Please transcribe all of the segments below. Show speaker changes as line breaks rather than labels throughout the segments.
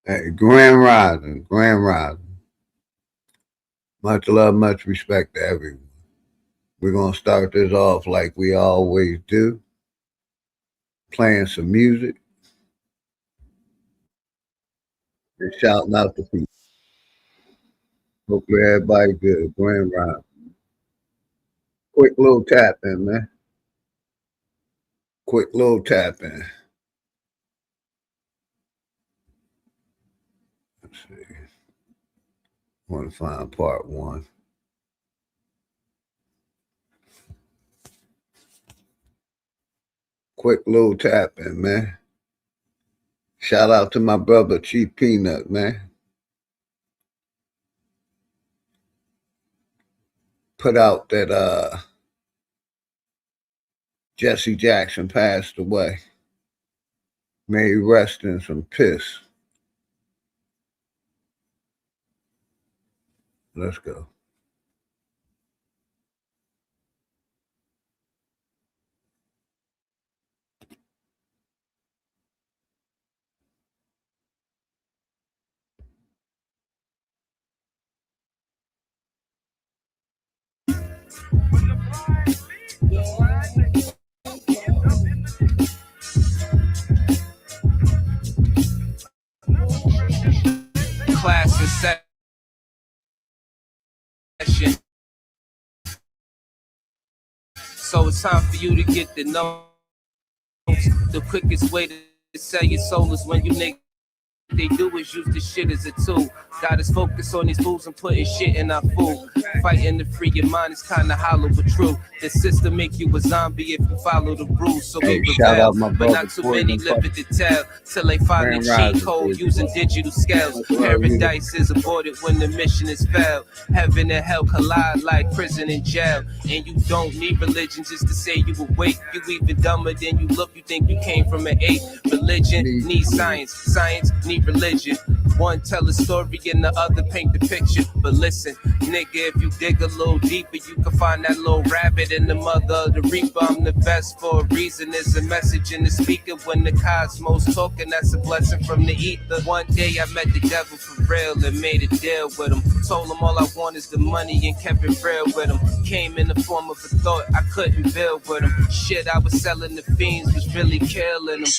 Hey, Grand Rising, Grand Rising. Much love, much respect to everyone. We're going to start this off like we always do, playing some music and shouting out to people. Hopefully everybody good. Grand Rising. Quick little tap in, man. Quick little tap in. Let's see. I want to find part one. Quick little tap in, man. Shout out to my brother Chief Peanut, man. Put out that Jesse Jackson passed away. May he rest in some piss. Let's go.
Class in session. So it's time for you to get the notes. The quickest way to sell your soul is when you niggas they do is use this shit as a tool. Got us focused on these fools and putting shit in our food. Fighting to free your mind is kinda hollow but true. The system make you a zombie if you follow the rules. So
Hey,
we
shout out
rebel,
my
but not
brother
too many live it to tell. Till they find the
Grand
cheat
Rising,
code
baby.
using digital scales. Paradise is aborted when the mission is failed. Heaven and hell collide like prison and jail. And you don't need religion just to say you awake. You even dumber than you look. You think you came from an ape. Religion needs science. Science need religion. One tell a story and the other paint the picture. But listen, nigga, if you dig a little deeper, you can find that little rabbit in the mother of the reaper. I'm the best for a reason. There's a message in the speaker when the cosmos talking. That's a blessing from the ether. One day I met the devil for real and made a deal with him. Told him all I want is the money and kept it real with him. Came in the form of a thought I couldn't build with him. Shit I was selling the fiends was really killing them.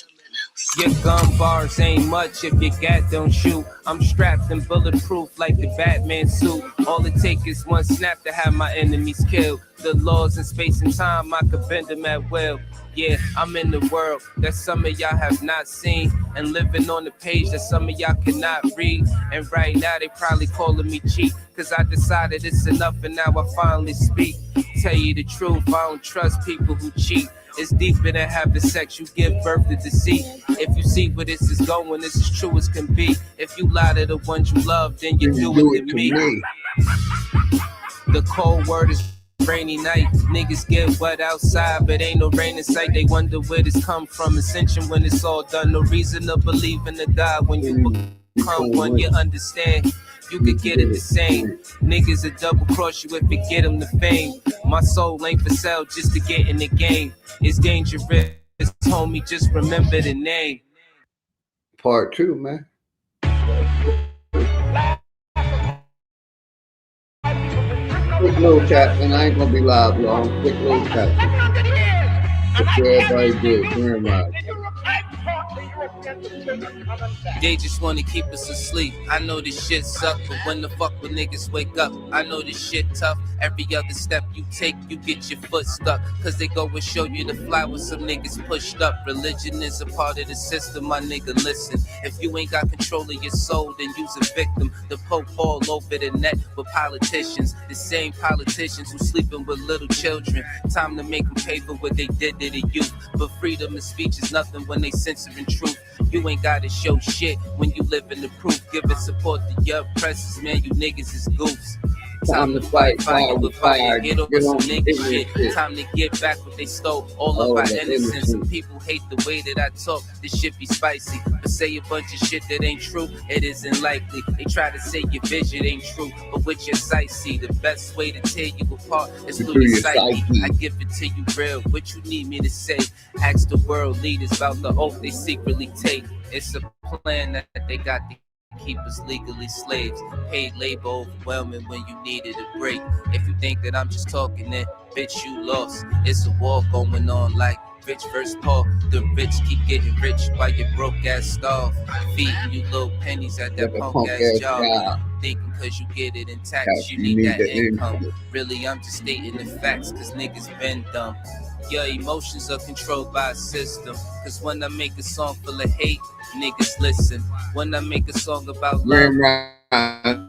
Your gun bars ain't much if your gat don't shoot. I'm strapped and bulletproof like the Batman suit. All it takes is one snap to have my enemies killed. The laws in space and time, I could bend them at will. Yeah, I'm in the world that some of y'all have not seen, and living on the page that some of y'all cannot read. And right now they probably calling me cheap, cause I decided it's enough and now I finally speak. Tell you the truth, I don't trust people who cheat. It's deeper than having sex, you give birth to deceit. If you see where this is going, this is true as can be. If you lie to the ones you love, then you do it to me. The cold word is rainy night. Niggas get wet outside, but ain't no rain in sight. They wonder where this come from. Ascension when it's all done. No reason to believe in the God when you become one. You understand? You could get it the same. Niggas will double cross you if you get them the fame. My soul ain't for sale just to get in the game. It's dangerous, homie, just remember the name.
Part two, man. Quick little tap, and I ain't gonna be live long. Quick little tap. Everybody good. Grand Rising.
They just wanna keep us asleep. I know this shit suck, but when the fuck will niggas wake up? I know this shit tough. Every other step you take, you get your foot stuck. Cause they go and show you the fly with some niggas pushed up. Religion is a part of the system, my nigga, listen. If you ain't got control of your soul, then you's a victim. The Pope all over the net with politicians. The same politicians who sleeping with little children. Time to make them pay for what they did to the youth. But freedom of speech is nothing when they censoring truth. You ain't gotta show shit when you live in the proof. Giving support to your oppressors, man, you niggas is goofs. Time to fight fire with fire, get over some nigga shit. Time to get back what they stole, all of our innocence. Some people hate the way that I talk, this shit be spicy. But say a bunch of shit that ain't true, it isn't likely. They try to say your vision ain't true, but with your sight see, the best way to tear you apart is through your psyche. I give it to you real, what you need me to say. Ask the world leaders about the oath they secretly take. It's a plan that they got to keep us legally slaves. Paid labor overwhelming when you needed a break. If you think that I'm just talking, then bitch, you lost. It's a war going on like rich versus poor. The rich keep getting rich while your broke ass starve. Feeding you little pennies at that
With a
punk
punk
ass
ass
job.
job.
Thinking cause you get it in tax,
Tax,
you
you
need
need
that
the
income.
income.
Really, I'm just stating the facts cause niggas been dumb. Your emotions are controlled by a system. Cause when I make a song full of hate, niggas listen. When I make a song about love,
Grand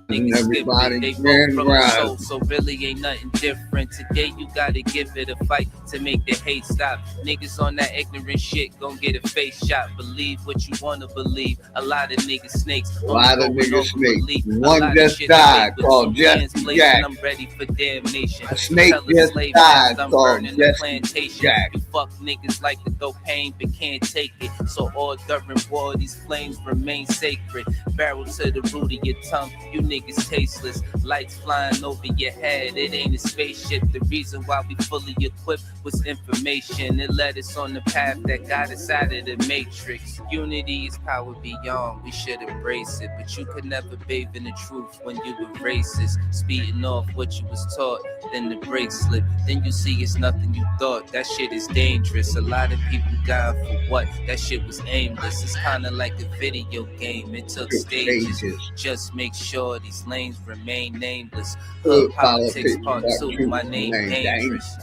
niggas
Rising,
skip it.
everybody.
They both
Grand
from the soul,
Rising.
so really ain't nothing different. Today you gotta give it a fight to make the hate stop. Niggas on that ignorant shit gon' get a face shot. Believe what you wanna believe. A lot of niggas snakes.
A lot of
Going
niggas
over
snakes.
belief. A
One
lot of
just
shit
died
with
called
2 hands
Jesse
blazing.
Jack.
I'm ready for damnation.
A snake
Tell a
just
slave
died
master I'm
called
burning the
Jesse
plantation.
Jack.
You fuck niggas like to throw pain but can't take it. So all during war these flames remain sacred. Barrel to the root of your tongue. You niggas tasteless. Lights flying over your head. It ain't a spaceship. The reason why we fully equipped was information. It led us on the path that got us out of the matrix. Unity is power beyond. We should embrace it. But you could never bathe in the truth when you were racist. Speeding off what you was taught. Then the brakes slip. Then you see it's nothing you thought. That shit is dangerous. A lot of people died for what? That shit was aimless. It's kinda like a video game. It took stages. Just make sure these lanes remain nameless. Hood politics part 2. My name dangerous.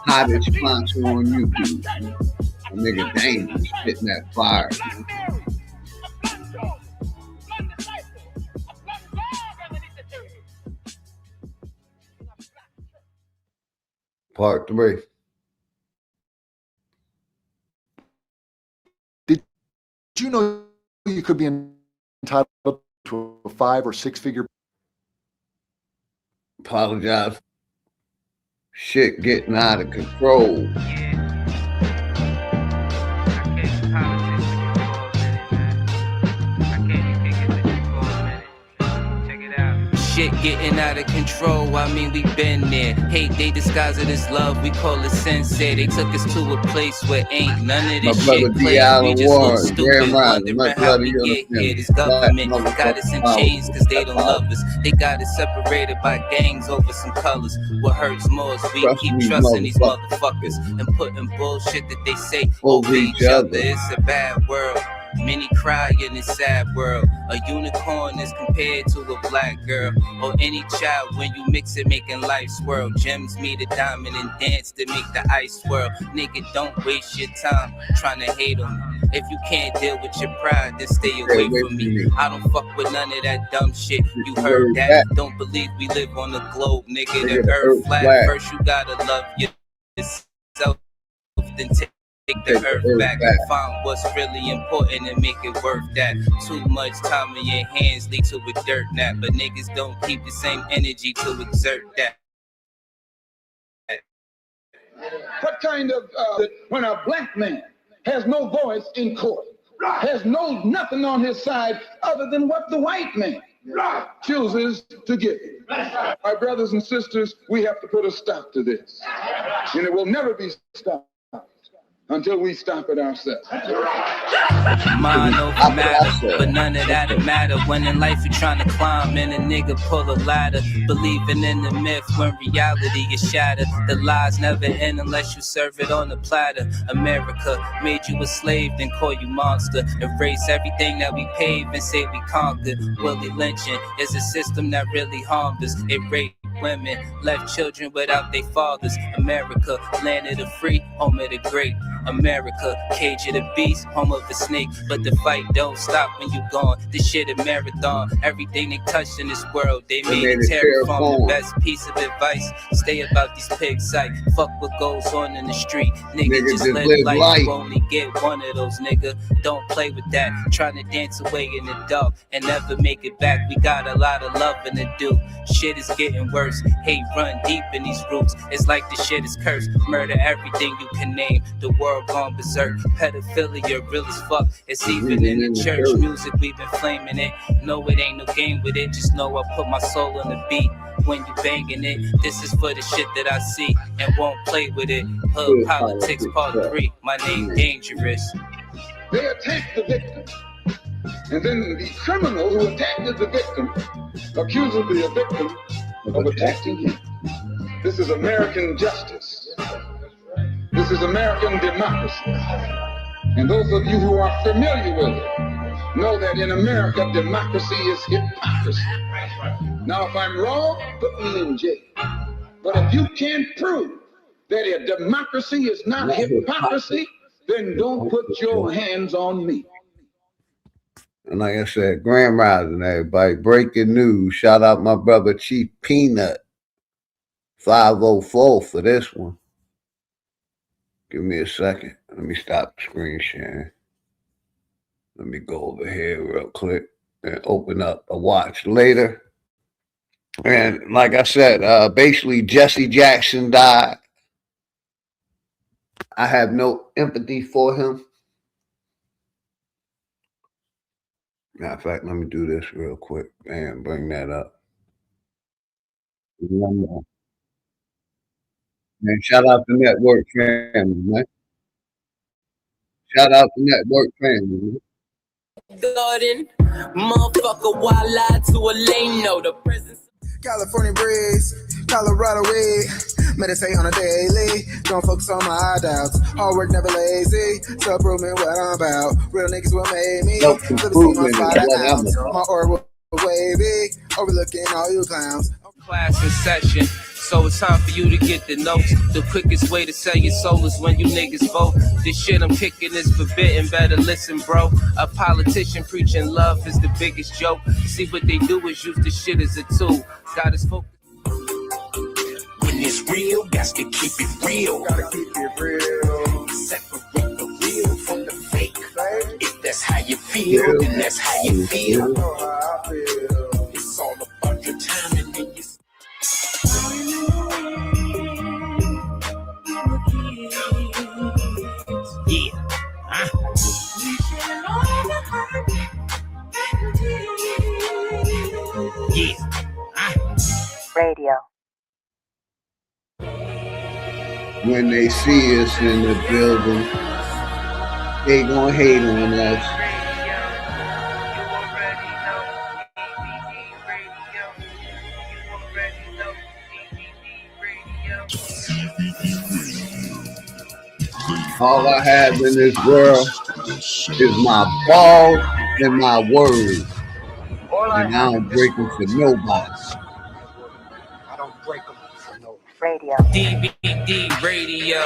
Hottest sponsor on YouTube. A nigga dangerous, spitting that fire. Part 3.
Did you know you could be entitled to a 5 or 6 figure?
Apologize. Shit getting out of control.
Shit getting out of control, I mean we been there. Hate, they disguise it as love, we call it sensei. They took us to a place where ain't none of this shit clear. We just look stupid, wondering how we get here. This government got us in chains cause they don't love us. They got us separated by gangs over some colors. What hurts more is we keep trusting these motherfuckers and putting bullshit that they say over each other. It's a bad world. Many cry in this sad world. A unicorn is compared to a black girl or any child when you mix it, making life swirl. Gems meet a diamond and dance to make the ice swirl. Nigga, don't waste your time trying to hate on me. If you can't deal with your pride, then stay away from me. I don't fuck with none of that dumb shit. You heard that? Don't believe we live on the globe, nigga. The earth flat. First you gotta love yourself, then take the earth back and find what's really important and make it worth that. Too much time in your hands lead to a dirt nap, but niggas don't keep the same energy to exert that.
What kind of when a black man has no voice in court, has nothing on his side other than what the white man chooses to give him. My brothers and sisters, we have to put a stop to this, and it will never be stopped until we stop it ourselves.
Mind over matter, but none of that it matter. When in life you're trying to climb and a nigga pull a ladder, believing in the myth when reality is shattered. The lies never end unless you serve it on a platter. America made you a slave, then call you monster. Erase everything that we paved and say we conquered. Willie lynching is a system that really harmed us. It raped women, left children without their fathers. America, land of the free, home of the great. America, cage of the beast, home of the snake. But the fight don't stop when you gone. This shit a marathon. Everything they touched in this world, they made it terraform. The best piece of advice, stay about these pigs sight. Fuck what goes on in the street. Nigga, just live life. You only get one of those, nigga. Don't play with that. Trying to dance away in the dark and never make it back. We got a lot of loving to do. Shit is getting worse. Hate run deep in these roots. It's like the shit is cursed. Murder everything you can name. The world world gone berserk. Pedophilia real as fuck. It's even in the church music, we've been flaming it. No, it ain't no game with it. Just know I put my soul on the beat. When you banging it, this is for the shit that I see and won't play with it. Hood politics part 3. My name dangerous.
They attack the victim, and then the criminal who attacked the victim accuses the victim of attacking him. This is American justice. This is American democracy. And those of you who are familiar with it know that in America, democracy is hypocrisy. Now, if I'm wrong, put me in jail. But if you can't prove that a democracy is not hypocrisy, then don't put your hands on me.
And like I said, Grand Rising, everybody. Breaking news. Shout out my brother Chief Peanut 504 for this one. Give me a second. Let me stop the screen sharing. Let me go over here real quick and open up a watch later. And like I said, basically Jesse Jackson died. I have no empathy for him. Matter of fact, let me do this real quick and bring that up. One more. Man, shout out to Network Family, man. Shout out to Network Family, man.
Garden, motherfucker, why lie to a lame? No, the presence.
California breeze, Colorado weed. Meditate on a daily. Don't focus on my doubts. Hard work never lazy. Self-improvement what I'm about. Real niggas will make me.
Self-improvement is what I'm about.
My aura will wavy. Overlooking all you clowns.
Class in session, so it's time for you to get the notes. The quickest way to sell your soul is when you niggas vote. This shit I'm kicking is forbidden, better listen, bro. A politician preaching love is the biggest joke. See what they do is use this shit as a tool. Got us focused.
When it's real, got to keep it real.
Gotta keep it real.
Separate the real from the fake. If that's how you feel, then that's how you feel.
I know how I feel.
It's all about your timing and your
Radio.
When they see us in the building, they gonna hate on us. All I have in this world is my balls and my words. And I don't break them for nobody.
I don't break them for no
Radio.
DVD radio,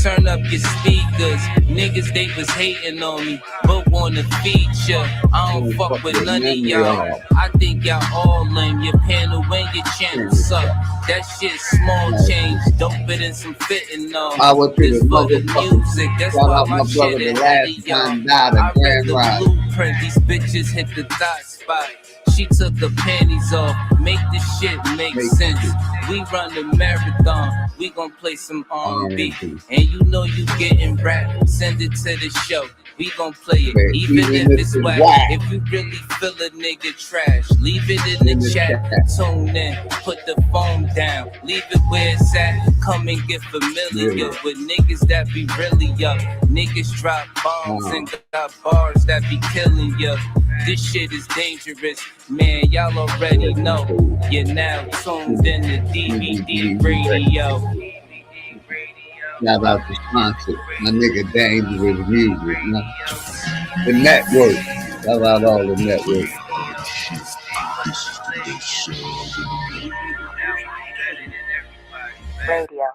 turn up your speakers. Niggas, they was hating on me, but wanna feature. I don't fuck with none of y'all. I think y'all all lame. Your panel and your channel suck. That shit small change, dope it in some fitting on.
I was
This
the
for the
motherfucker.
music, that's
Shout
why
out
my
my brother
shit
the
is ahead
last
of y'all.
time died
I
at
read
Grand
the
Rising.
blueprint, these bitches hit the dot spot. She took the panties off, make this shit make sense. We run the marathon, we gon' play some R&B. And you know you getting rap, send it to the show. We gon' play it, even if it's whack. If you really feel a nigga trash, leave it in the chat. Tune in, put the phone down, leave it where it's at. Come and get familiar with niggas that be really up. Niggas drop bombs and got bars that be killing ya. This shit is dangerous, man. Y'all already know. You're now tuned in to DVD radio.
Shout out to sponsor, my nigga Dangerous Music, man. The network. Shout out all the network.
Radio.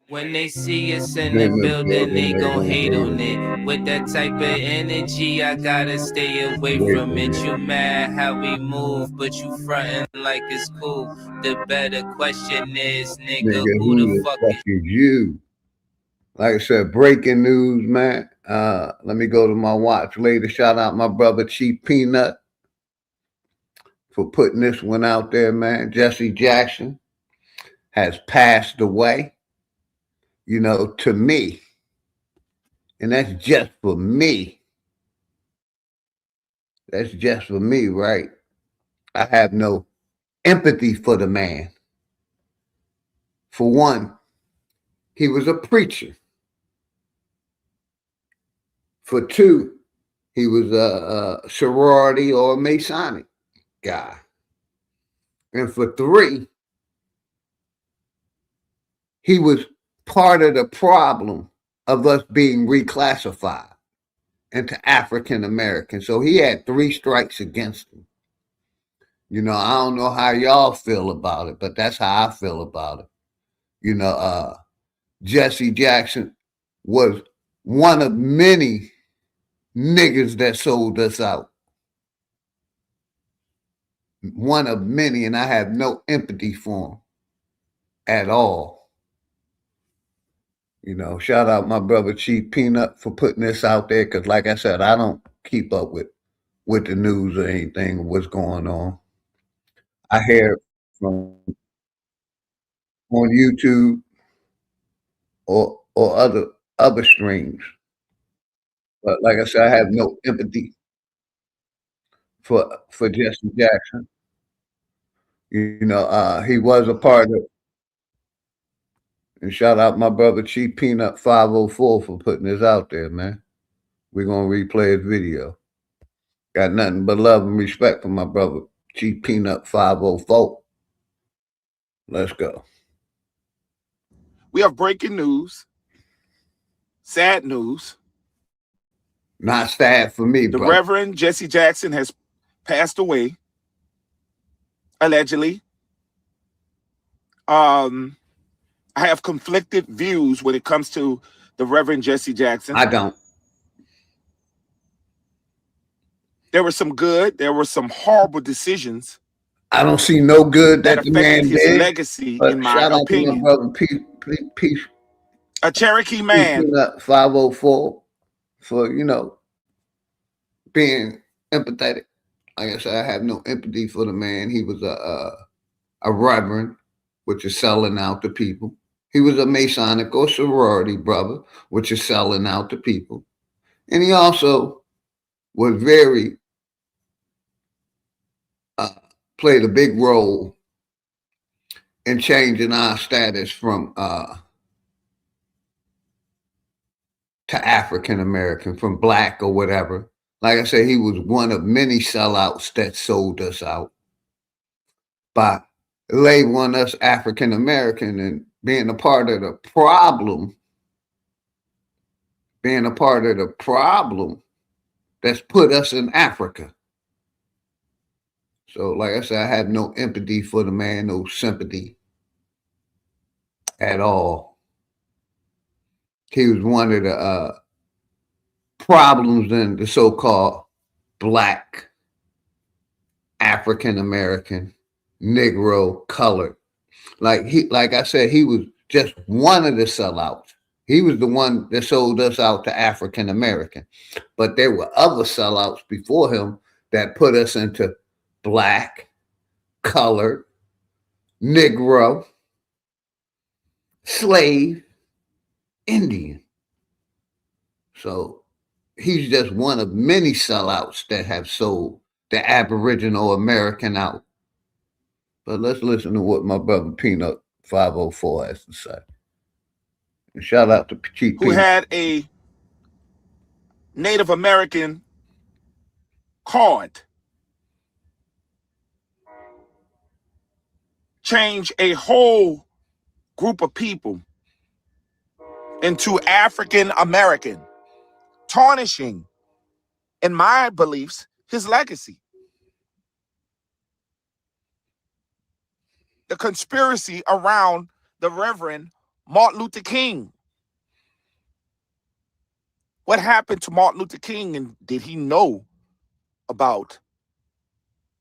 When they see us in the building, they gon' hate on it. With that type of energy, I gotta stay away from it. You mad how we move, but you frontin' like it's cool. The better question is, nigga, who the fuck is
you? Like I said, breaking news, man. Let me go to my watch later. Shout out my brother Chief Peanut for putting this one out there, man. Jesse Jackson has passed away. you know, to me, and that's just for me. That's just for me, right? I have no empathy for the man. For one, he was a preacher. For two, he was a sorority or a Masonic guy. And for three, he was part of the problem of us being reclassified into African American. So he had 3 strikes against him. You know, I don't know how y'all feel about it, but that's how I feel about it. You know, Jesse Jackson was one of many niggas that sold us out. One of many, and I have no empathy for him at all. You know, shout out my brother Chief Peanut for putting this out there, because like I said, I don't keep up with the news or anything, what's going on. I hear from on YouTube or other streams. But like I said, I have no empathy for Jesse Jackson. You know, he was a part of, and shout out my brother Chief Peanut 504 for putting this out there, man. We're gonna replay his video. Got nothing but love and respect for my brother Chief Peanut 504. Let's go.
We have breaking news, sad news.
Not sad for me,
The
bro.
Reverend Jesse Jackson has passed away, allegedly. I have conflicted views when it comes to the Reverend Jesse Jackson.
I don't.
There were some good, there were some horrible decisions
I don't see no good
that
that the
affected
man
his
did.
legacy,
But
in my
shout out to my
opinion.
brother Peace
A Cherokee man,
Peanut 504 for, you know, being empathetic. Like I said, I have no empathy for the man. He was a reverend, which is selling out to people. He was a Masonic or sorority brother, which is selling out to people. And he also was very, played a big role in changing our status from to African American, from black or whatever. Like I said, he was one of many sellouts that sold us out by labeling us African American and being a part of the problem, that's put us in Africa. So, like I said, I have no empathy for the man, no sympathy at all. He was one of the problems in the so-called black, African American, Negro, colored. Like I said, he was just one of the sellouts. He was the one that sold us out to African American. But there were other sellouts before him that put us into black, colored, Negro, slave, Indian. So he's just one of many sellouts that have sold the Aboriginal American out. But let's listen to what my brother Peanut 504 has to say. And shout out to Chief
who
Peanut.
had a Native American card, change a whole group of people into African American, tarnishing, in my beliefs, his legacy. The conspiracy around the Reverend Martin Luther King. What happened to Martin Luther King, and did he know about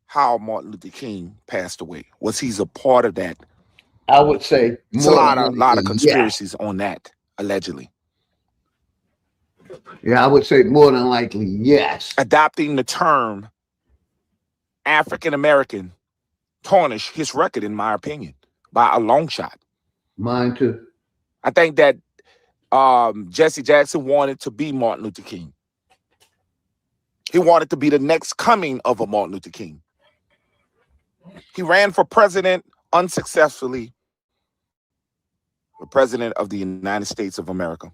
how Martin Luther King passed away? Was he a part of that?
I would say
It's a
more
lot
than
of
likely,
conspiracies on that, allegedly.
Yeah, I would say more than likely, yes.
Adopting the term African American tarnish his record, in my opinion, by a long shot.
Mine too.
I think that Jesse Jackson wanted to be Martin Luther King. He wanted to be the next coming of a Martin Luther King. He ran for president unsuccessfully, the president of the United States of America,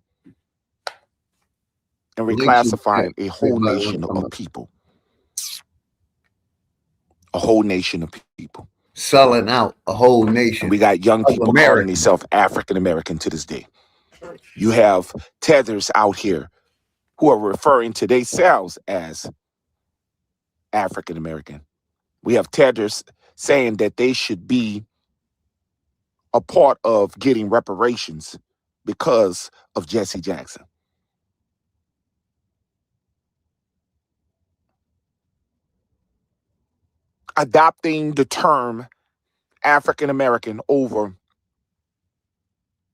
and reclassifying a whole nation of people. A whole nation of people.
Selling out a whole nation.
And we got young people calling themselves African American to this day. You have tethers out here who are referring to themselves as African American. We have tethers saying that they should be a part of getting reparations because of Jesse Jackson. Adopting the term African American over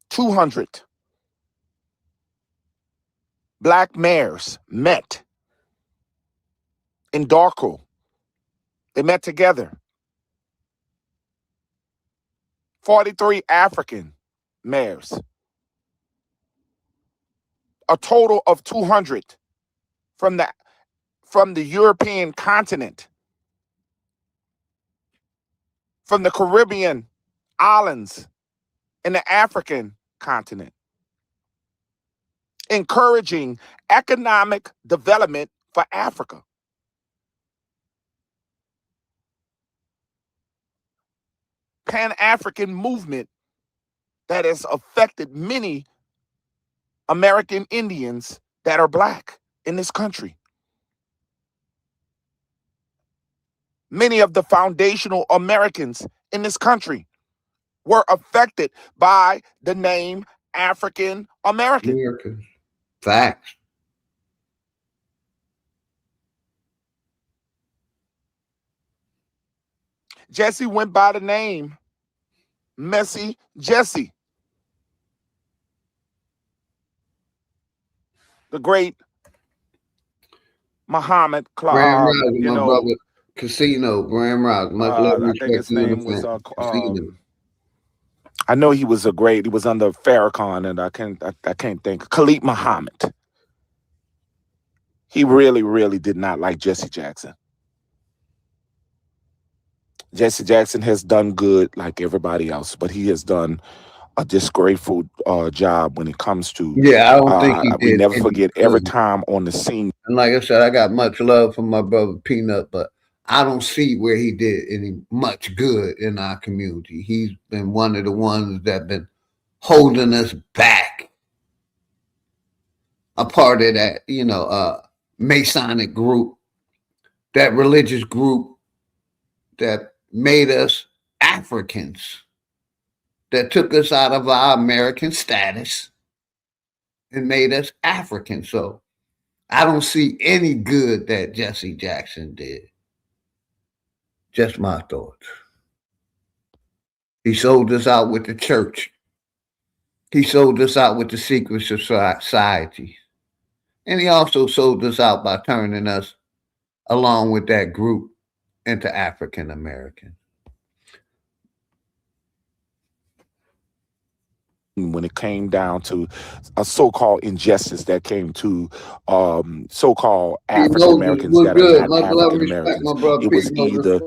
200 black mayors met in Darko. They met together. 43 African mayors. A total of 200 from the European continent, from the Caribbean islands, and the African continent, encouraging economic development for Africa. Pan-African movement that has affected many American Indians that are black in this country. Many of the foundational Americans in this country were affected by the name African American.
Facts.
Jesse went by the name Messy Jesse. The great Muhammad
Grand Rising, my brother. Casino, Grand Rising. Much love,
I think his name was
Casino.
I know he was he was under Farrakhan, and I can't think. Khalid Muhammad. He really, really did not like Jesse Jackson. Jesse Jackson has done good like everybody else, but he has done a disgraceful job when it comes to.
Yeah, I don't think he did.
We never forget every time on the scene.
And like I said, I got much love for my brother Peanut, but I don't see where he did any much good in our community. He's been one of the ones that been holding us back. A part of that, Masonic group, that religious group that made us Africans, that took us out of our American status and made us African. So I don't see any good that Jesse Jackson did. Just my thoughts. He sold us out with the church. He sold us out with the secret society. And he also sold us out by turning us, along with that group, into African American.
When it came down to a so-called injustice that came to so-called African Americans that are not African Americans, it was either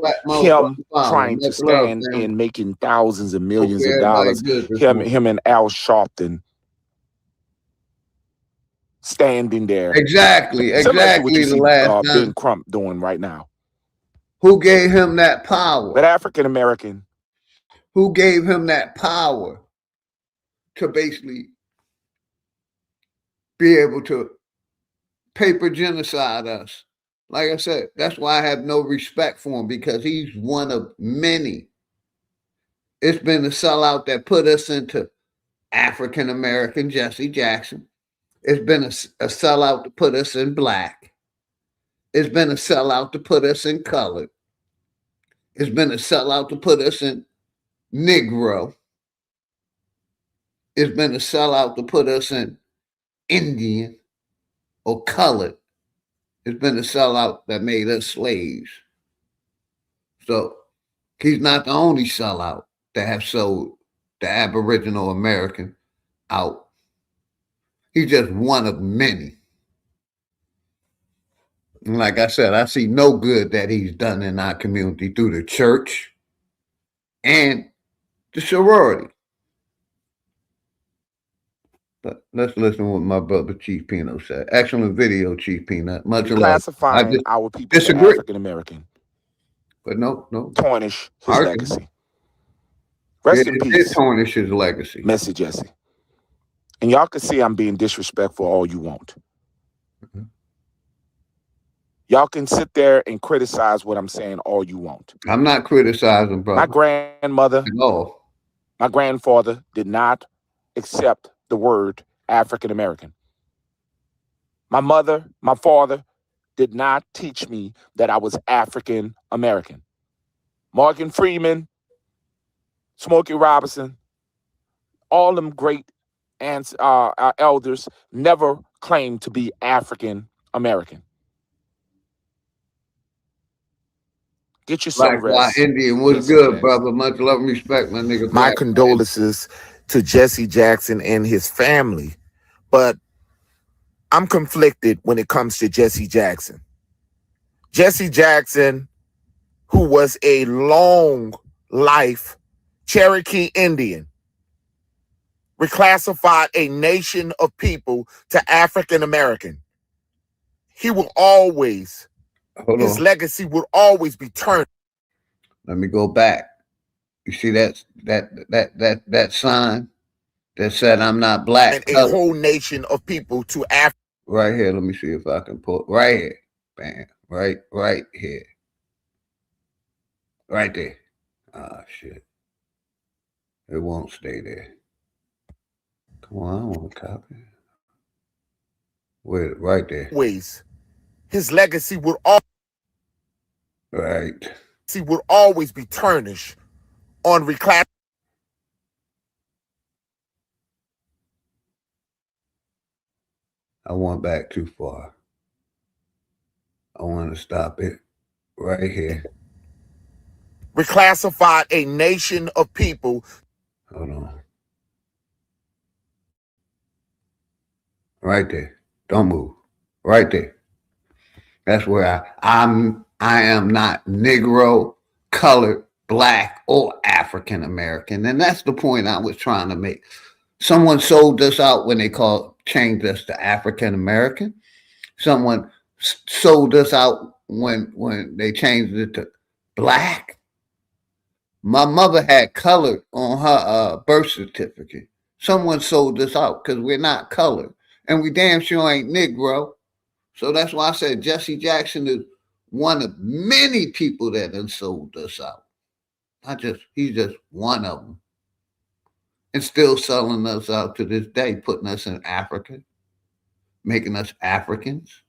him trying to stand and making thousands and millions of dollars, him and Al Sharpton standing there.
Exactly. The last
Ben Crump doing right now.
Who gave him that power?
That African American.
Who gave him that power to basically be able to paper genocide us? Like I said, that's why I have no respect for him, because he's one of many. It's been the sellout that put us into African American Jesse Jackson. It's been a sellout to put us in black. It's been a sellout to put us in colored. It's been a sellout to put us in Negro. It's been a sellout to put us in Indian or colored. It's been a sellout that made us slaves. So he's not the only sellout that have sold the Aboriginal American out. He's just one of many. And like I said, I see no good that he's done in our community through the church and the sorority. But let's listen to what my brother Chief Peanut said. Excellent video, Chief Peanut. Much love. I
Classifying
just
our people to
disagree.
African American
But no.
tarnish his
Arson.
legacy.
Yeah,
Rest in
it did
peace,
tarnish his legacy.
Messy Jesse. And y'all can see I'm being disrespectful all you want. Y'all can sit there and criticize what I'm saying all you want.
I'm not criticizing, brother.
My grandmother,
at all.
my grandfather did not accept the word African American. My mother, my father did not teach me that I was African American. Morgan Freeman, Smokey Robinson, all them great elders never claimed to be African American. Get you some rest.
Indian was good, brother. Much love and respect, my nigga.
My condolences to Jesse Jackson and his family, but I'm conflicted when it comes to Jesse Jackson. Jesse Jackson, who was a long life Cherokee Indian, reclassified a nation of people to African American. He will always, his legacy will always be turned.
Let me go back. You see that sign that said I'm not black?
And a whole nation of people to Africa.
Right here. Let me see if I can pull right here. Bam. Right here. Right there. Ah, shit. It won't stay there. Come on, I don't want to copy it. Wait, right there.
Ways. His legacy will always be tarnished on reclass.
I went back too far. I want to stop it right here.
Reclassified a nation of people.
Hold on. Right there. Don't move. Right there. That's where I am not Negro, colored, black, or African American. And that's the point I was trying to make. Someone sold us out when they changed us to African American. Someone sold us out when they changed it to black. My mother had colored on her birth certificate. Someone sold us out because we're not colored. And we damn sure ain't Negro. So that's why I said Jesse Jackson is one of many people that done sold us out. He's just one of them. And still selling us out to this day, putting us in Africa, making us Africans,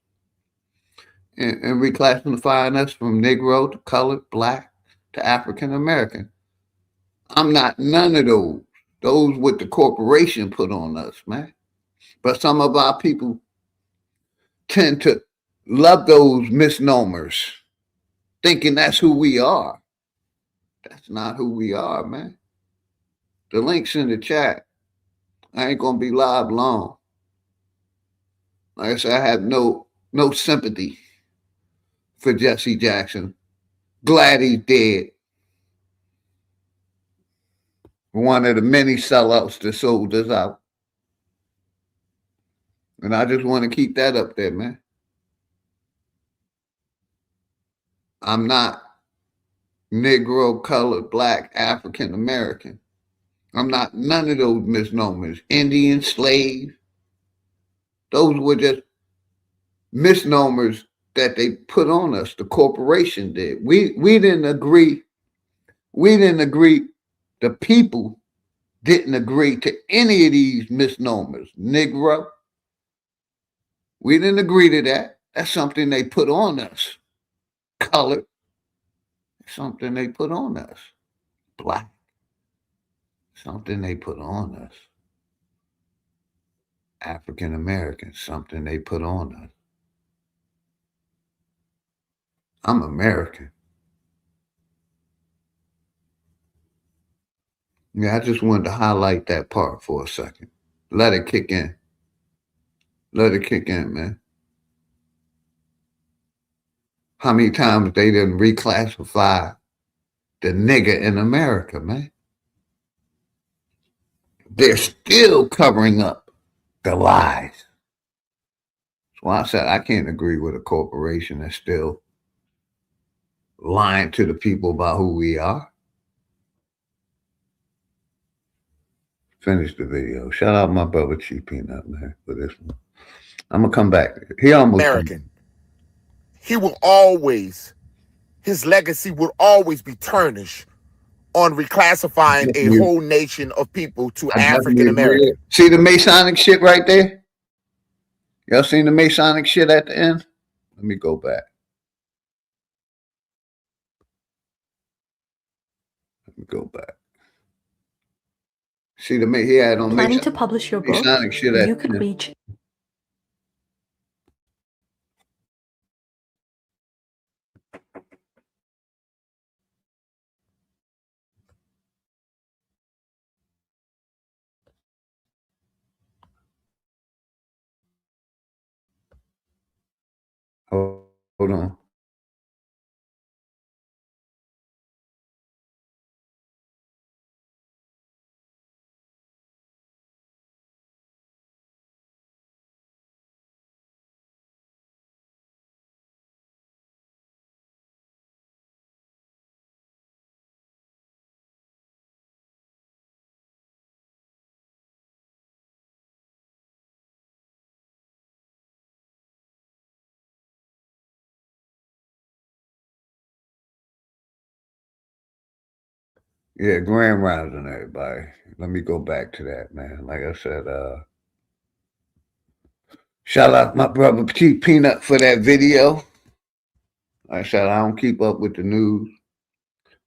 and reclassifying us from Negro to colored, black to African American. I'm not none of those. Those what the corporation put on us, man. But some of our people tend to love those misnomers, thinking that's who we are. That's not who we are, man. The link's in the chat. I ain't gonna be live long. Like I said, I have no sympathy for Jesse Jackson. Glad he's dead. One of the many sellouts that sold us out. And I just want to keep that up there, man. I'm not Negro, colored, black, African American. I'm not none of those misnomers. Indian, slave. Those were just misnomers that they put on us. The corporation did. We didn't agree. We didn't agree. The people didn't agree to any of these misnomers. Negro. We didn't agree to that. That's something they put on us. Colored. Something they put on us. Black. Something they put on us. African American. Something they put on us. I'm American. Yeah, I just wanted to highlight that part for a second. Let it kick in. Let it kick in, man. How many times they didn't reclassify the nigger in America, man? They're still covering up the lies. That's why I said I can't agree with a corporation that's still lying to the people about who we are. Finish the video. Shout out my brother Chief Peanut, man, for this one. I'm gonna come back. He almost
American. He will always, his legacy will always be tarnished on reclassifying a whole nation of people to African American.
See the Masonic shit right there? Y'all seen the Masonic shit at the end? Let me go back. Let me go back. See the he had on
planning to publish your book,
Masonic shit at
you could reach.
Hold on. Yeah, Grand Rising, everybody. Let me go back to that, man. Like I said, shout out my brother Chief Peanut for that video. Like I said, I don't keep up with the news,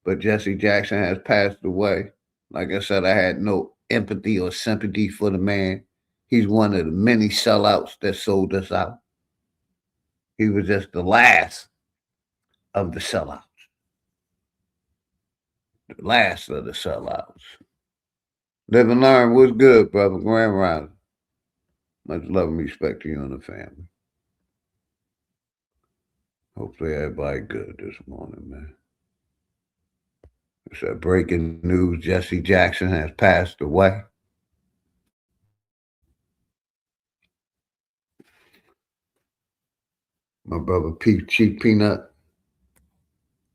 but Jesse Jackson has passed away. Like I said, I had no empathy or sympathy for the man. He's one of the many sellouts that sold us out. He was just the last of the sellouts. The last of the sellouts. Live and learn. What's good, brother? Grand Rising. Much love and respect to you and the family. Hopefully everybody good this morning, man. It's a breaking news. Jesse Jackson has passed away. My brother Chief Peanut,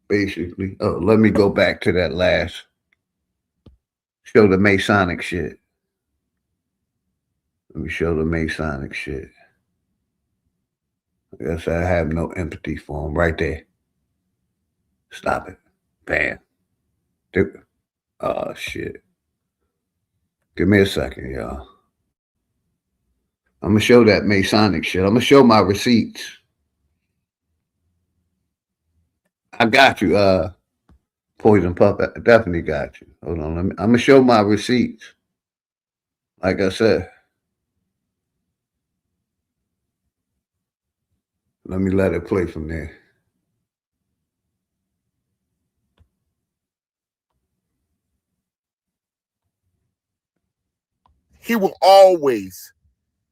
basically. Oh, let me go back to that last show, the Masonic shit. Let me show the Masonic shit. I guess I have no empathy for him right there. Stop it. Bam. Oh, shit. Give me a second, y'all. I'm going to show that Masonic shit. I'm going to show my receipts. I got you, Poison Pup. I definitely got you. Hold on. I'm going to show my receipts. Like I said. Let me let it play from there.
He will always,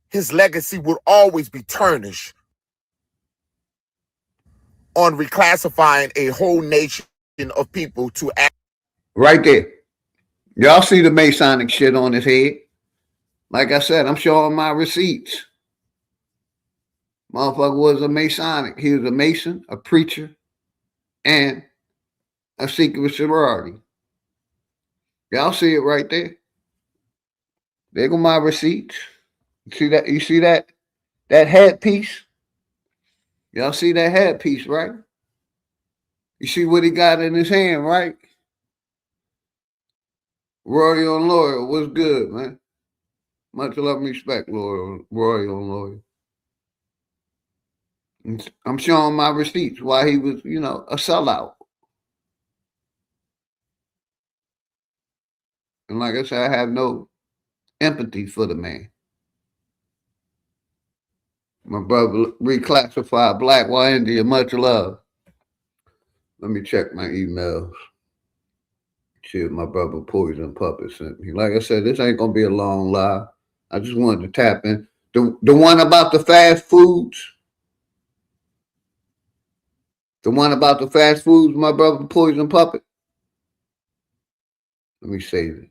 his legacy will always be tarnished on reclassifying a whole nation of people to
right there. Y'all see the Masonic shit on his head? Like I said, I'm showing my receipts. Motherfucker was a Masonic. He was a Mason, a preacher, and a secret sorority. Y'all see it right there. There go my receipts. You see that? You see that? That headpiece? Y'all see that headpiece, right? You see what he got in his hand, right? Royal and Loyal, what's good, man? Much love and respect, Royal and Loyal. I'm showing my receipts why he was, a sellout. And like I said, I have no empathy for the man. My brother reclassified Black White India, much love. Let me check my emails. See if my brother Poison Puppet sent me. Like I said, this ain't going to be a long live. I just wanted to tap in. The one about the fast foods. The one about the fast foods, my brother Poison Puppet. Let me save it.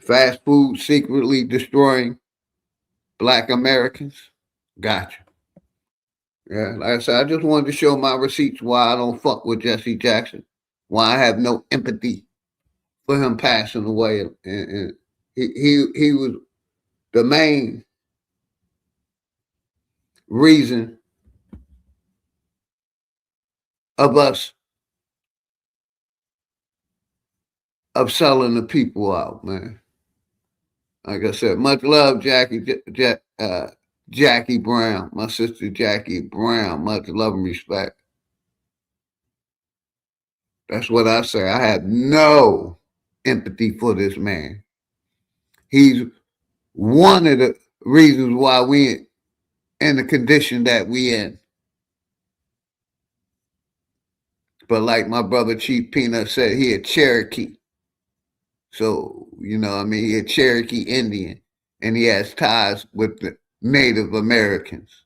Fast food secretly destroying Black Americans. Gotcha. Yeah, like I said, I just wanted to show my receipts why I don't fuck with Jesse Jackson, why I have no empathy for him passing away, and he was the main reason of us of selling the people out, man. Like I said, much love, Jackie Brown, my sister Jackie Brown. Much love and respect. That's what I say. I have no empathy for this man. He's one of the reasons why we in the condition that we in. But like my brother Chief Peanut said, he a Cherokee. So, you know, I mean, he a Cherokee Indian, and he has ties with the Native Americans.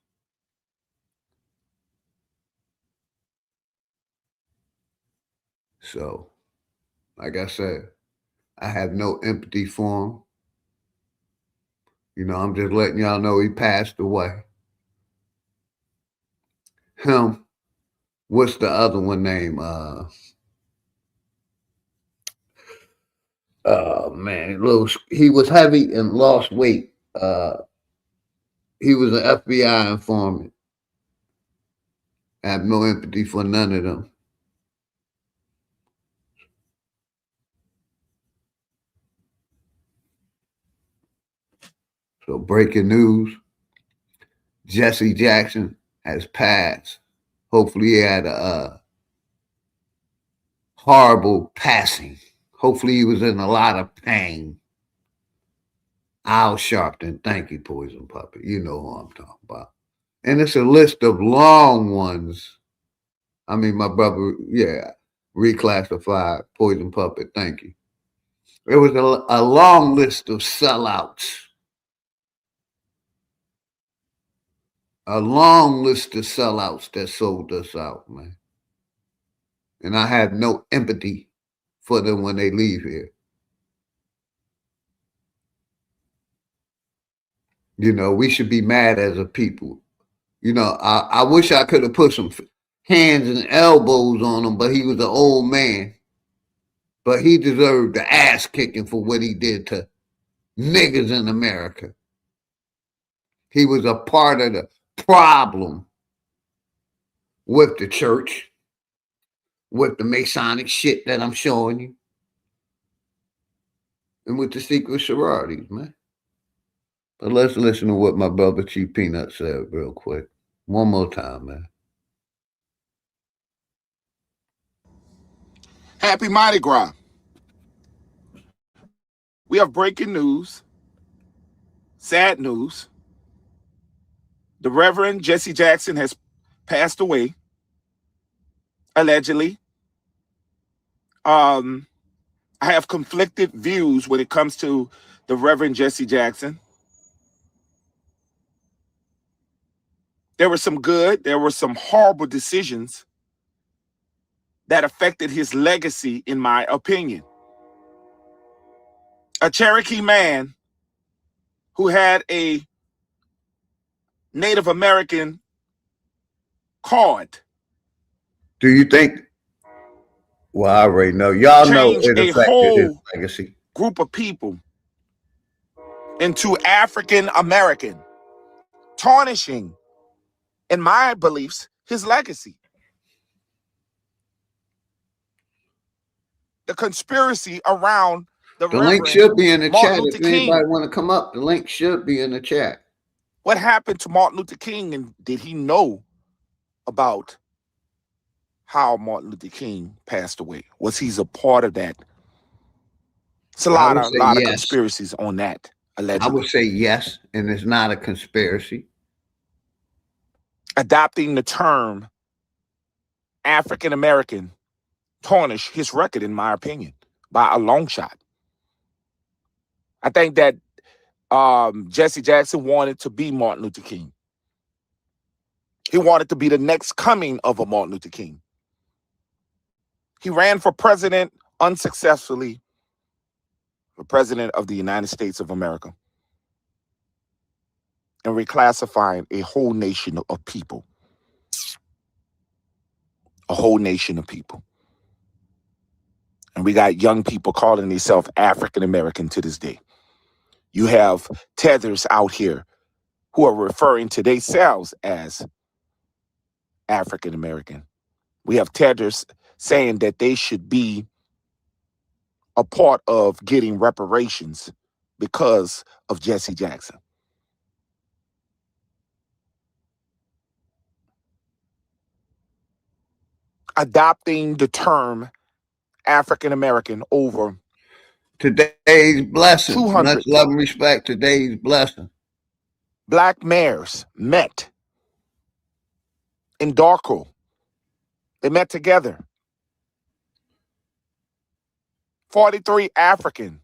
So, like I said, I have no empathy for him. You know, I'm just letting y'all know he passed away. Him, what's the other one name? Oh man, he was heavy and lost weight. He was an FBI informant. I have no empathy for none of them. So breaking news, Jesse Jackson has passed. Hopefully he had a horrible passing. Hopefully he was in a lot of pain. Al Sharpton, thank you, Poison Puppet. You know who I'm talking about. And it's a list of long ones. I mean, my brother, yeah, reclassified, Poison Puppet, thank you. It was a long list of sellouts. A long list of sellouts that sold us out, man. And I have no empathy for them when they leave here. You know, we should be mad as a people. You know, I wish I could have put some hands and elbows on him, but he was an old man. But he deserved the ass kicking for what he did to niggas in America. He was a part of the problem with the church, with the Masonic shit that I'm showing you, and with the secret sororities, man. But let's listen to what my brother Chief Peanut said real quick. One more time, man.
Happy Mardi Gras. We have breaking news, sad news. The Reverend Jesse Jackson has passed away, allegedly. I have conflicted views when it comes to the Reverend Jesse Jackson. There were some good, there were some horrible decisions that affected his legacy, in my opinion. A Cherokee man who had a Native American card.
Do you think? Well, I already know. Y'all know
Change
it
a
affected his
whole
legacy.
group of people into African American, tarnishing, in my beliefs, his legacy. The conspiracy around the
link
Reverend
should be in the
Martin
chat.
Luther
If anybody
King.
want to come up, the link should be in the chat.
What happened to Martin Luther King, and did he know about how Martin Luther King passed away? Was he a part of that? It's a lot of
yes.
conspiracies on that, allegedly.
I would say yes, and it's not a conspiracy.
Adopting the term African American tarnish his record, in my opinion. by a long shot. I think that Jesse Jackson wanted to be Martin Luther King. He wanted to be the next coming of a Martin Luther King. He ran for president unsuccessfully, for president of the United States of America, and reclassifying a whole nation of people. A whole nation of people. And we got young people calling themselves African American to this day. You have tethers out here who are referring to themselves as African American. We have tethers saying that they should be a part of getting reparations because of Jesse Jackson. Adopting the term African American over
Today's blessing.
200
Much love and respect. Today's blessing.
black mayors met in Darko. They met together. 43 African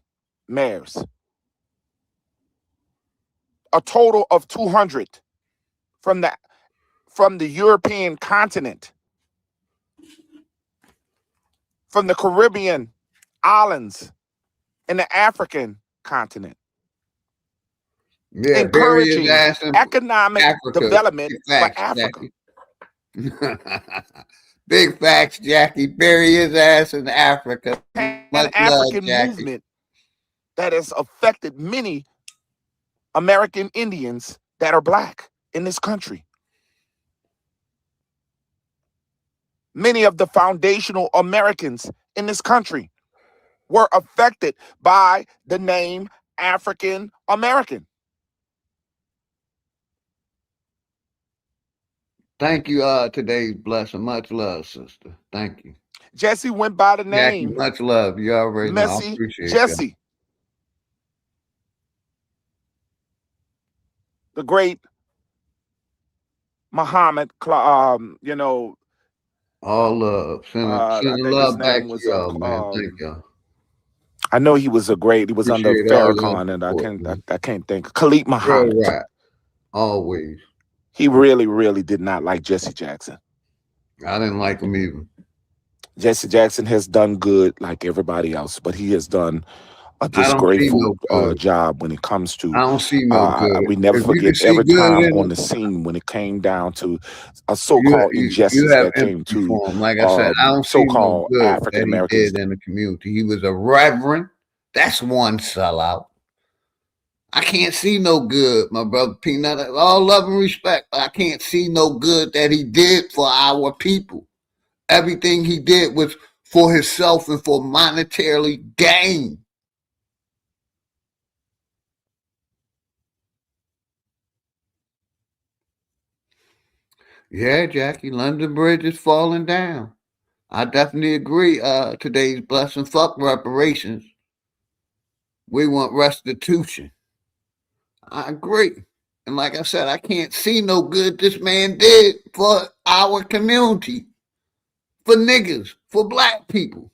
mayors. A total of 200 from the European continent, from the Caribbean islands, and the African continent.
Yeah,
encouraging economic
Africa.
development
Facts,
for Africa.
Big facts, Jackie. Bury his ass in Africa.
An
Much
African
love,
movement that has affected many American Indians that are black in this country. Many of the foundational Americans in this country were affected by the name African American.
Thank you, today's blessing. Much love, sister. Thank you.
Jesse went by the name.
Jackie, much love. You already know. I
Messy
appreciate
Jesse.
you.
The great Muhammad,
All love. Sending love back to y'all, man. Thank y'all.
I know he was he was under
Appreciate all
Farrakhan,
your
and
support,
I can't think. Khalid Muhammad.
Real rap. Always.
He really, really did not like Jesse Jackson.
I didn't like him either.
Jesse Jackson has done good like everybody else, but he has done a disgraceful job when it comes to.
I don't see no good.
We never forget every time on the scene when it came down to a so-called injustice that came to.
Like I said, I don't see no good
African Americans
that he did in the community. He was a reverend. That's one sellout. I can't see no good, my brother Peanut. All love and respect, but I can't see no good that he did for our people. Everything he did was for himself and for monetarily gain. Yeah, Jackie, London Bridge is falling down. I definitely agree. Today's blessing, fuck reparations. We want restitution. I agree. And like I said, I can't see no good this man did for our community, for niggas, for black people,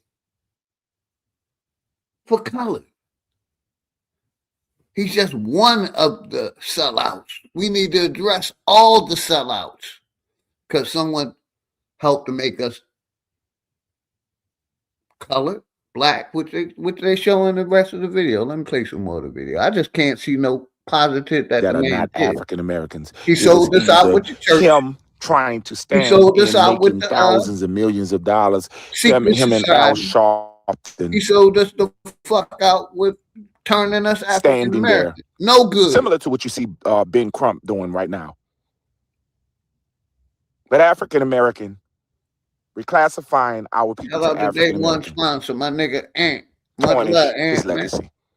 for color. He's just one of the sellouts. We need to address all the sellouts because someone helped to make us color, black, which they show in the rest of the video. Let me play some more of the video. I just can't see no positive that
are
the man
not
did.
African Americans.
He sold us out with the church.
Him trying to stand
he sold us
and
out with
making
the,
thousands and millions of dollars. Him
secret
and Al
society.
Sharpton.
He sold us the fuck out with turning us African
standing there.
American. No good.
Similar to what you see Ben Crump doing right now. But African American, reclassifying our people to African American.
One sponsor, my nigga Ant. Much love, Ant, man.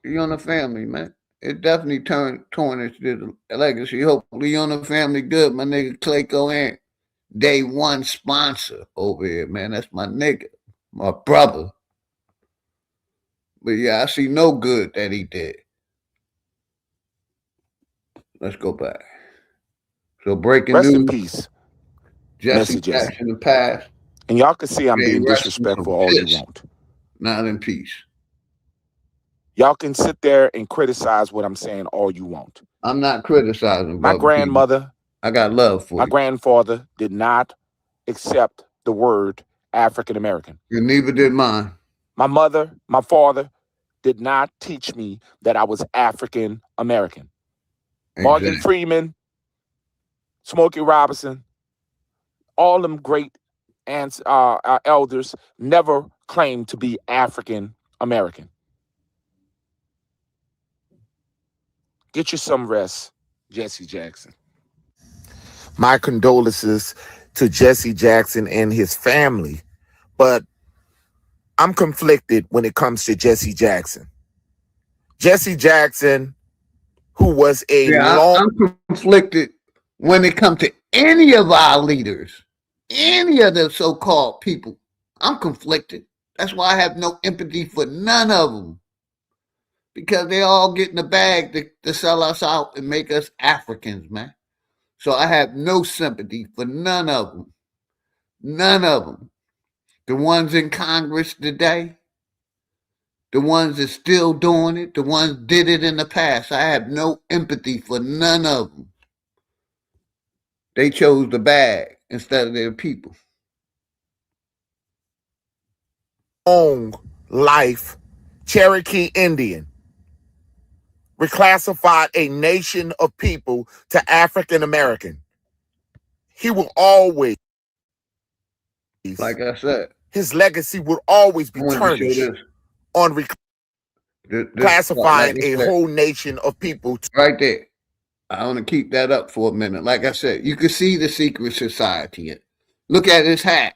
You on the family, man. It definitely tarnished the legacy. Hopefully you on the family good, my nigga Clayco Ant. Day one sponsor over here, man. That's my nigga, my brother. But yeah, I see no good that he did. Let's go back. So breaking
Rest
news.
in peace.
Jesse Jackson in the past.
And y'all can see I'm being disrespectful all you want.
Not in peace.
Y'all can sit there and criticize what I'm saying all you want.
I'm not criticizing,
My
brother Keith.
grandmother,
I got love for
my
you.
grandfather did not accept the word African American.
And neither did mine.
My mother, my father did not teach me that I was African American. Morgan
Exactly.
Freeman, Smokey Robinson, all them great elders never claimed to be African American. Get you some rest, Jesse Jackson.
My condolences to Jesse Jackson and his family, but I'm conflicted when it comes to Jesse Jackson. Jesse Jackson, who was a
Yeah,
long
I'm conflicted when it comes to any of our leaders, any of the so-called people. I'm conflicted. That's why I have no empathy for none of them, because they all get in the bag to sell us out and make us Africans, man. So I have no sympathy for none of them. None of them. The ones in Congress today, the ones that still doing it, the ones did it in the past. I have no empathy for none of them. They chose the bag instead of their people.
life Cherokee Indian reclassified a nation of people to African American. He will always,
Like I said,
his legacy will always
I
be
wanted to show
tarnished
this.
on
This like
reclassifying
I
a
said,
whole nation of people.
right there. I want to keep that up for a minute. Like I said, you can see the secret society. Look at his hat.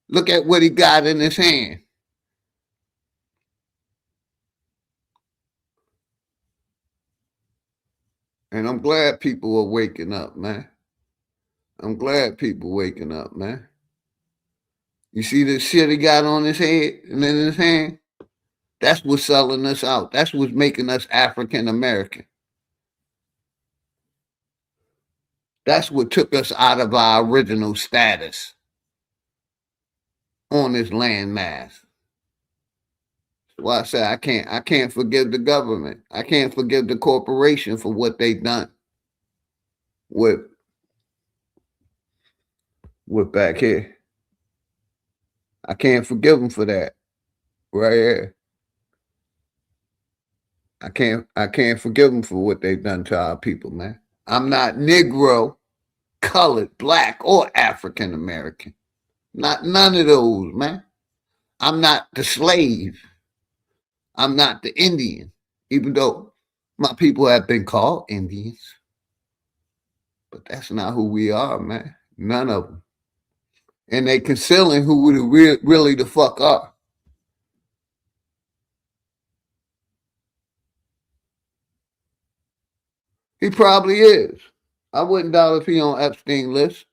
Look at what he got in his hand. And I'm glad people are waking up, man. I'm glad people waking up, man. You see the shit he got on his head and in his hand? That's what's selling us out. That's what's making us African American. That's what took us out of our original status on this landmass. That's why I say I can't forgive the government. I can't forgive the corporation for what they done with back here. I can't forgive them for that. Right here. I can't forgive them for what they've done to our people, man. I'm not Negro, colored, black, or African American. Not none of those, man. I'm not the slave. I'm not the Indian, even though my people have been called Indians. But that's not who we are, man. None of them. And they concealing who we really the fuck are. He probably is. I wouldn't doubt if he on Epstein list.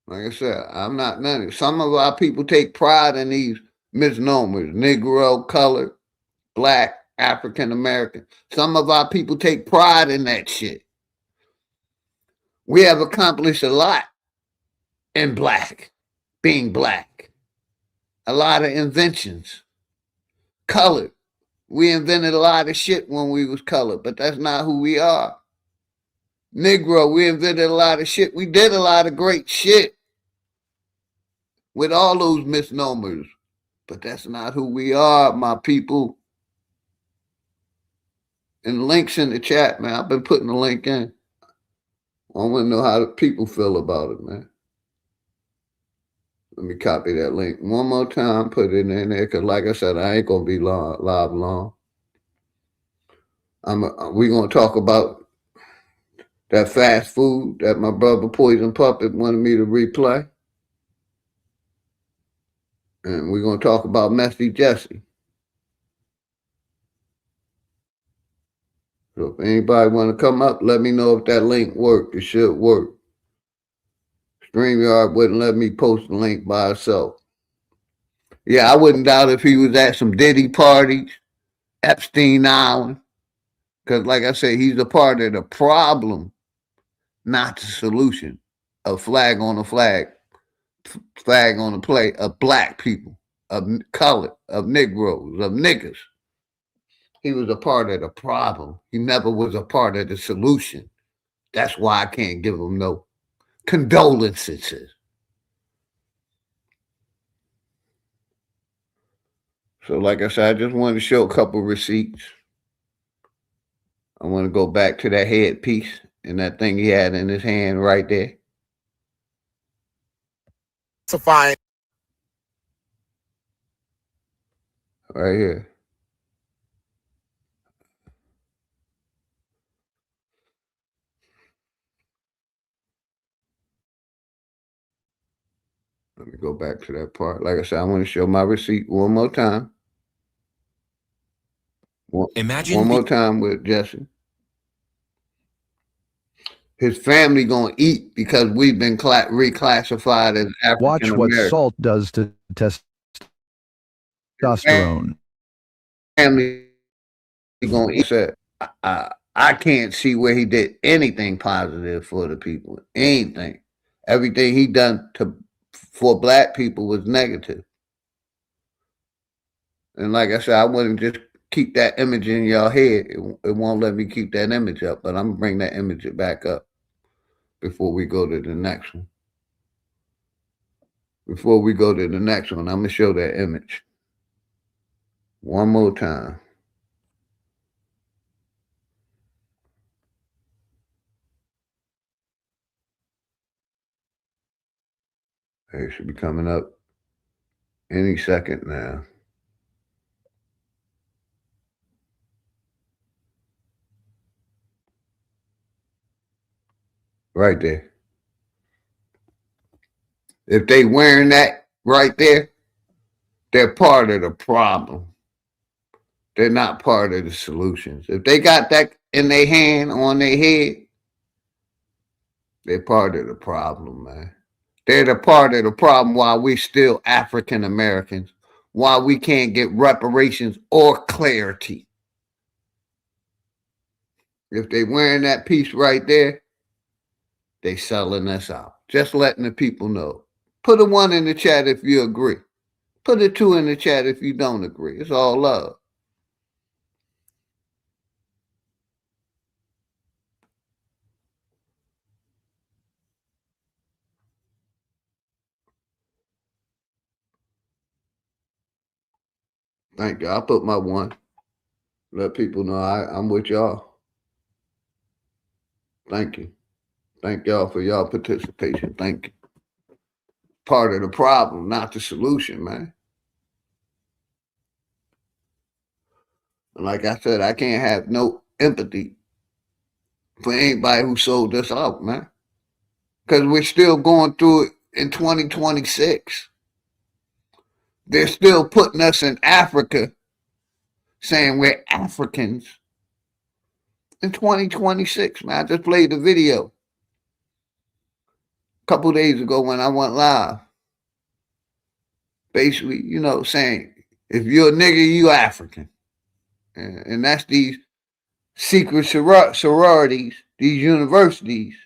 Like I said, I'm not none of it. Some of our people take pride in these misnomers: Negro, colored, black, African American. Some of our people take pride in that shit. We have accomplished a lot in black, being black. A lot of inventions. Colored. We invented a lot of shit when we was colored, but that's not who we are. Negro, we invented a lot of shit. We did a lot of great shit with all those misnomers, but that's not who we are, my people. And links in the chat, man. I've been putting the link in. I want to know how the people feel about it, man. Let me copy that link one more time, put it in there, because like I said, I ain't going to be live long. We're going to talk about that fast food that my brother Poison Puppet wanted me to replay. And we're going to talk about Messy Jesse. So if anybody want to come up, let me know if that link worked. It should work. StreamYard wouldn't let me post the link by itself. Yeah, I wouldn't doubt if he was at some Diddy parties, Epstein Island. Because like I said, he's a part of the problem, not the solution. a flag on a flag on a plate of black people, of color, of Negroes, of niggas. He was a part of the problem. He never was a part of the solution. That's why I can't give him no condolences. So, like I said, I just wanted to show a couple receipts. I want to go back to that headpiece and that thing he had in his hand right there.
So fine.
Right here. Let me go back to that part. Like I said, I want to show my receipt one more time. One more time with Jesse. His family gonna eat because we've been reclassified as African
Watch
American.
what salt does to testosterone.
Family gonna eat. I can't see where he did anything positive for the people. Anything. Everything he done for black people was negative. And like I said, I wouldn't just keep that image in your head. It won't let me keep that image up, but I'm gonna bring that image back up before we go to the next one. Before we go to the next one, I'm gonna show that image one more time. It should be coming up any second now. Right there. If they wearing that right there, they're part of the problem. They're not part of the solutions. If they got that in their hand, on their head, they're part of the problem, man. They're the part of the problem why we still African Americans, why we can't get reparations or clarity. If they wearing that piece right there, they selling us out. Just letting the people know. Put a 1 in the chat if you agree. Put a 2 in the chat if you don't agree. It's all love. Thank you. I'll put my 1. Let people know I'm with y'all. Thank you. Thank y'all for y'all participation. Thank you. Part of the problem, not the solution, man. And like I said, I can't have no empathy for anybody who sold us out, man. Because we're still going through it in 2026. They're still putting us in Africa, saying we're Africans in 2026, man. I just played the video a couple days ago when I went live. Basically, saying if you're a nigga, you African. And that's these secret sororities, these universities,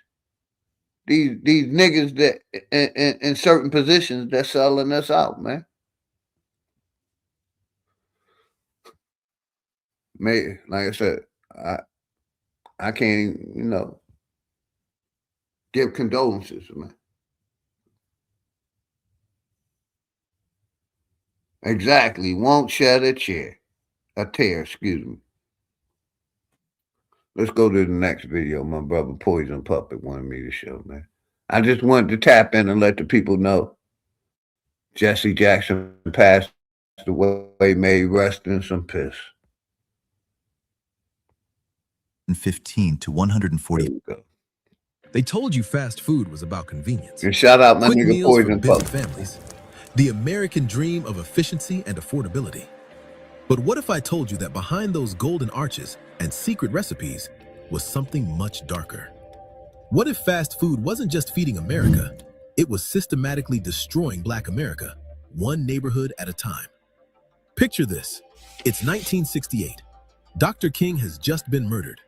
these niggas that in certain positions that's selling us out, man. Like I said, I can't even, give condolences, man. Exactly. Won't shed a tear, excuse me. Let's go to the next video my brother Poison Puppet wanted me to show, man. I just wanted to tap in and let the people know Jesse Jackson passed away, may rest in some piss.
15 to 140. They told you fast food was about convenience.
And shout out my
Quick
nigga
meals
Poison
for busy
Puppet.
families. The American dream of efficiency and affordability. But what if I told you that behind those golden arches and secret recipes was something much darker? What if fast food wasn't just feeding America, it was systematically destroying Black America, one neighborhood at a time? Picture this. It's 1968. Dr. King has just been murdered.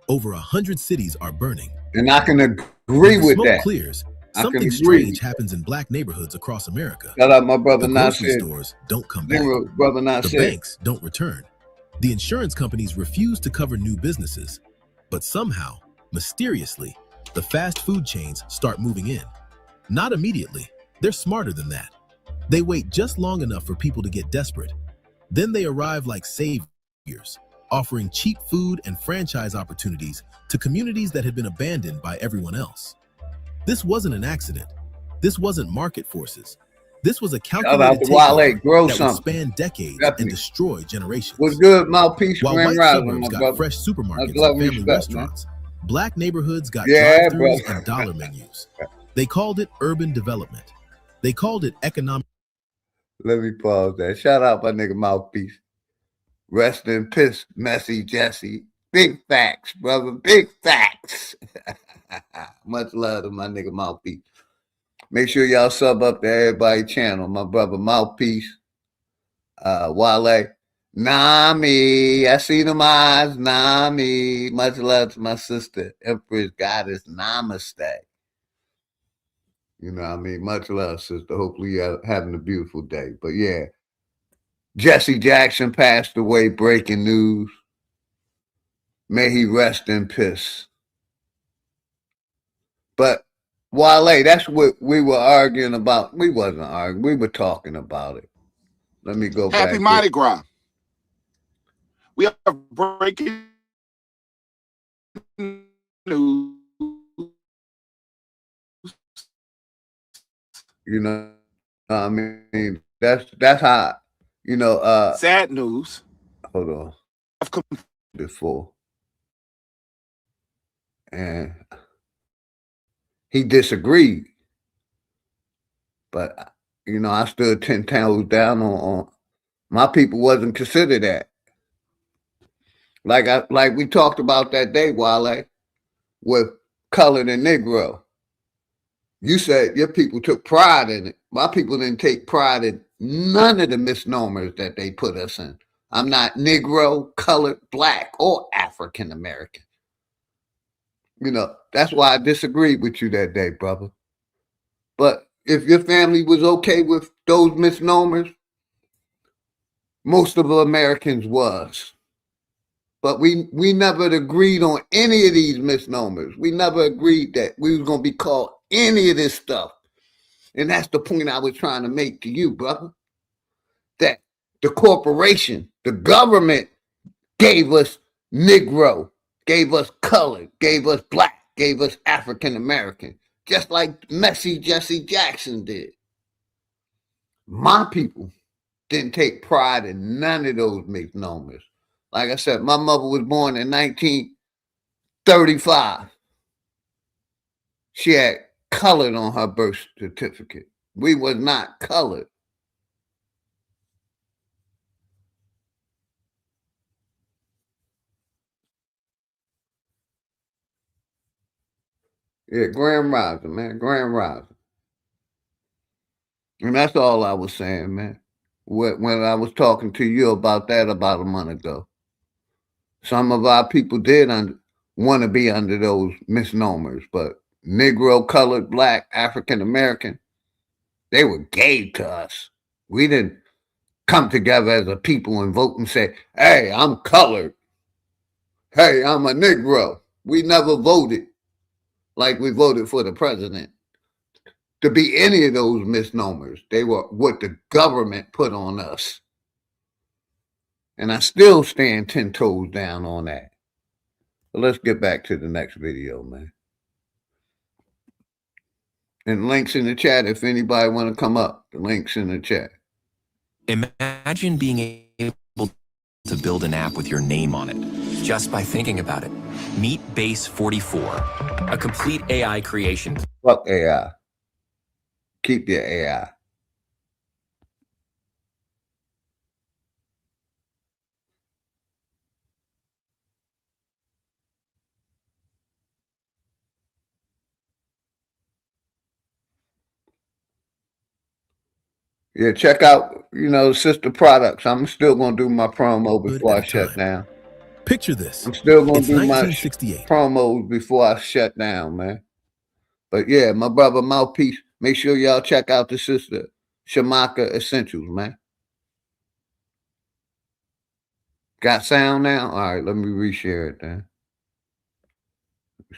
Over 100 cities are burning.
And I can agree with
smoke
that.
clears,
I can
Something
agree.
strange happens in black neighborhoods across America.
Shout out my brother
The grocery
Nasir.
stores don't come back.
Brother
The
Nasir.
banks don't return. The insurance companies refuse to cover new businesses. But somehow, mysteriously, the fast food chains start moving in. Not immediately. They're smarter than that. They wait just long enough for people to get desperate. Then they arrive like saviors, offering cheap food and franchise opportunities to communities that had been abandoned by everyone else. This wasn't an accident. This wasn't market forces. This was a calculated takeover that would span decades and destroy generations.
What's good, mouthpiece?
While white suburbs got fresh supermarkets and family restaurants, black neighborhoods got drive-thrus and dollar menus. They called it urban development. They called it economic.
Let me pause that. Shout out my nigga Mouthpiece. Rest in peace, Messy Jesse. Big facts, brother. Big facts. Much love to my nigga Mouthpiece. Make sure y'all sub up to everybody's channel. My brother Mouthpiece. Wale. Nami. I see them eyes. Nami. Much love to my sister, Empress Goddess. Namaste. You know what I mean? Much love, sister. Hopefully you're having a beautiful day. But yeah, Jesse Jackson passed away. Breaking news. May he rest in peace. But Wale, that's what we were arguing about. We wasn't arguing. We were talking about it. Let me go back.
Happy Mardi Gras. We are breaking news.
You know, I mean, that's how, you know.
Sad news.
Hold on. Before. And he disagreed. But, you know, I stood 10 toes down on my people wasn't considered that. Like we talked about that day, Wale, with colored and Negro. You said your people took pride in it. My people didn't take pride in none of the misnomers that they put us in. I'm not Negro, colored, black, or African American. You know, that's why I disagreed with you that day, brother. But if your family was okay with those misnomers, most of the Americans was. But we never agreed on any of these misnomers. We never agreed that we was going to be called any of this stuff. And that's the point I was trying to make to you, brother. That the corporation, the government gave us Negro, gave us colored, gave us black, gave us African American, just like Messy Jesse Jackson did. My people didn't take pride in none of those misnomers. Like I said, my mother was born in 1935. She had colored on her birth certificate. We was not colored. Yeah, Grand Rising, man. Grand Rising. And that's all I was saying, man. When I was talking to you about that about a month ago. Some of our people did want to be under those misnomers, but Negro, colored, black, African American, they were gave to us. We didn't come together as a people and vote and say, hey, I'm colored. Hey, I'm a Negro. We never voted like we voted for the president to be any of those misnomers. They were what the government put on us. And I still stand 10 toes down on that. But let's get back to the next video, man. And links in the chat if anybody want to come up. The links in the chat.
Imagine being able to build an app with your name on it, just by thinking about it. Meet Base 44, a complete AI creation.
Fuck AI. Keep your AI. Yeah, check out, sister products. I'm still going to do my promo before I shut down.
Picture this.
I'm still going to do my
1968.
promos before I shut down, man. But yeah, my brother Mouthpiece, make sure y'all check out the sister Shamaka Essentials, man. Got sound now? All right, let me reshare it then.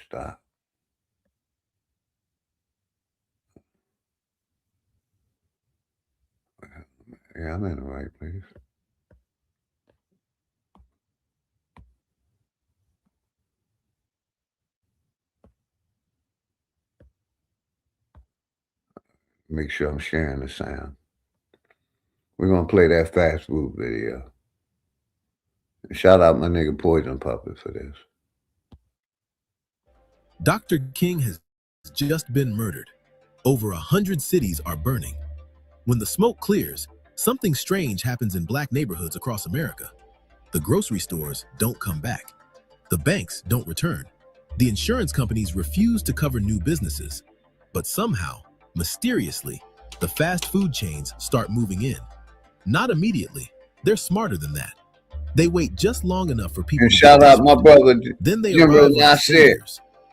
Stop. Yeah, I'm in the right place. Make sure I'm sharing the sound. We're going to play that fast food video. Shout out my nigga Poison Puppet for this.
Dr. King has just been murdered. Over 100 cities are burning. When the smoke clears, something strange happens in black neighborhoods across America. The grocery stores don't come back. The banks don't return. The insurance companies refuse to cover new businesses. But somehow, mysteriously, the fast food chains start moving in. Not immediately. They're smarter than that. They wait just long enough for people
and
to
shout out my brother
then they
Jimbo
arrive
Nasir.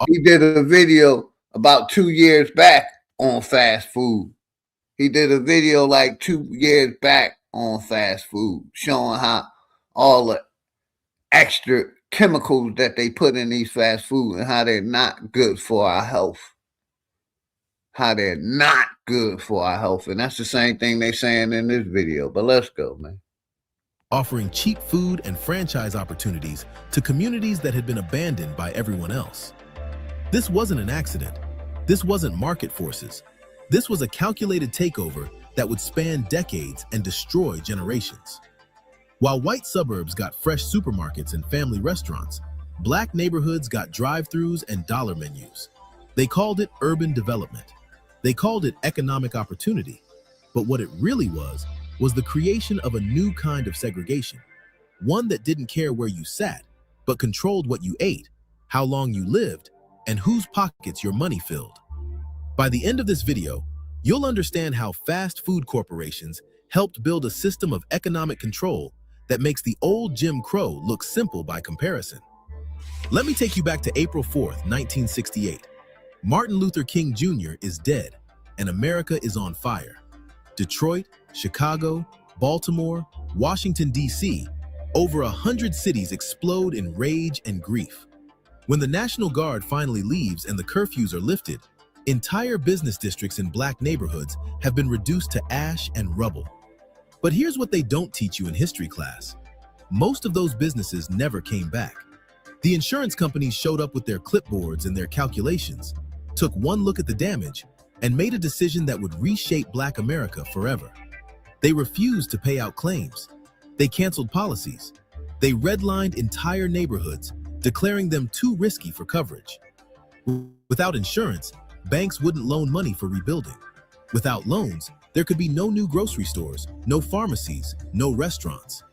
He did a video about 2 years back on fast food. He did a video like 2 years back on fast food, showing how all the extra chemicals that they put in these fast food and how they're not good for our health. How they're not good for our health. And that's the same thing they're saying in this video. But let's go, man.
Offering cheap food and franchise opportunities to communities that had been abandoned by everyone else. This wasn't an accident. This wasn't market forces. This was a calculated takeover that would span decades and destroy generations. While white suburbs got fresh supermarkets and family restaurants, black neighborhoods got drive-thrus and dollar menus. They called it urban development. They called it economic opportunity. But what it really was the creation of a new kind of segregation. One that didn't care where you sat, but controlled what you ate, how long you lived, and whose pockets your money filled. By the end of this video, you'll understand how fast food corporations helped build a system of economic control that makes the old Jim Crow look simple by comparison. Let me take you back to April 4th, 1968. Martin Luther King Jr. is dead, and America is on fire. Detroit, Chicago, Baltimore, Washington, D.C., over 100 cities explode in rage and grief. When the National Guard finally leaves and the curfews are lifted, entire business districts in black neighborhoods have been reduced to ash and rubble. But here's what they don't teach you in history class. Most of those businesses never came back. The insurance companies showed up with their clipboards and their calculations, took one look at the damage, and made a decision that would reshape black America forever. They refused to pay out claims. They canceled policies. They redlined entire neighborhoods, declaring them too risky for coverage. Without insurance, banks wouldn't loan money for rebuilding. Without loans, there could be no new grocery stores, no pharmacies, no restaurants.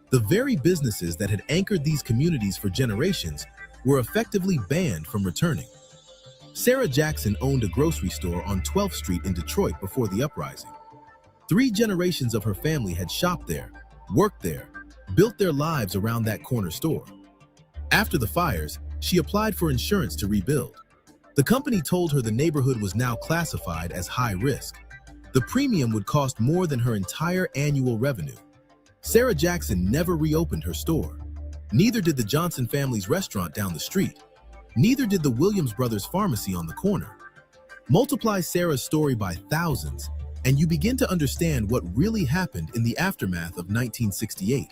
The very businesses that had anchored these communities for generations were effectively banned from returning. Sarah Jackson owned a grocery store on 12th Street in Detroit before the uprising. 3 generations of her family had shopped there, worked there, built their lives around that corner store. After the fires, she applied for insurance to rebuild. The company told her the neighborhood was now classified as high risk. The premium would cost more than her entire annual revenue. Sarah Jackson never reopened her store. Neither did the Johnson family's restaurant down the street. Neither did the Williams Brothers pharmacy on the corner. Multiply Sarah's story by thousands, and you begin to understand what really happened in the aftermath of 1968.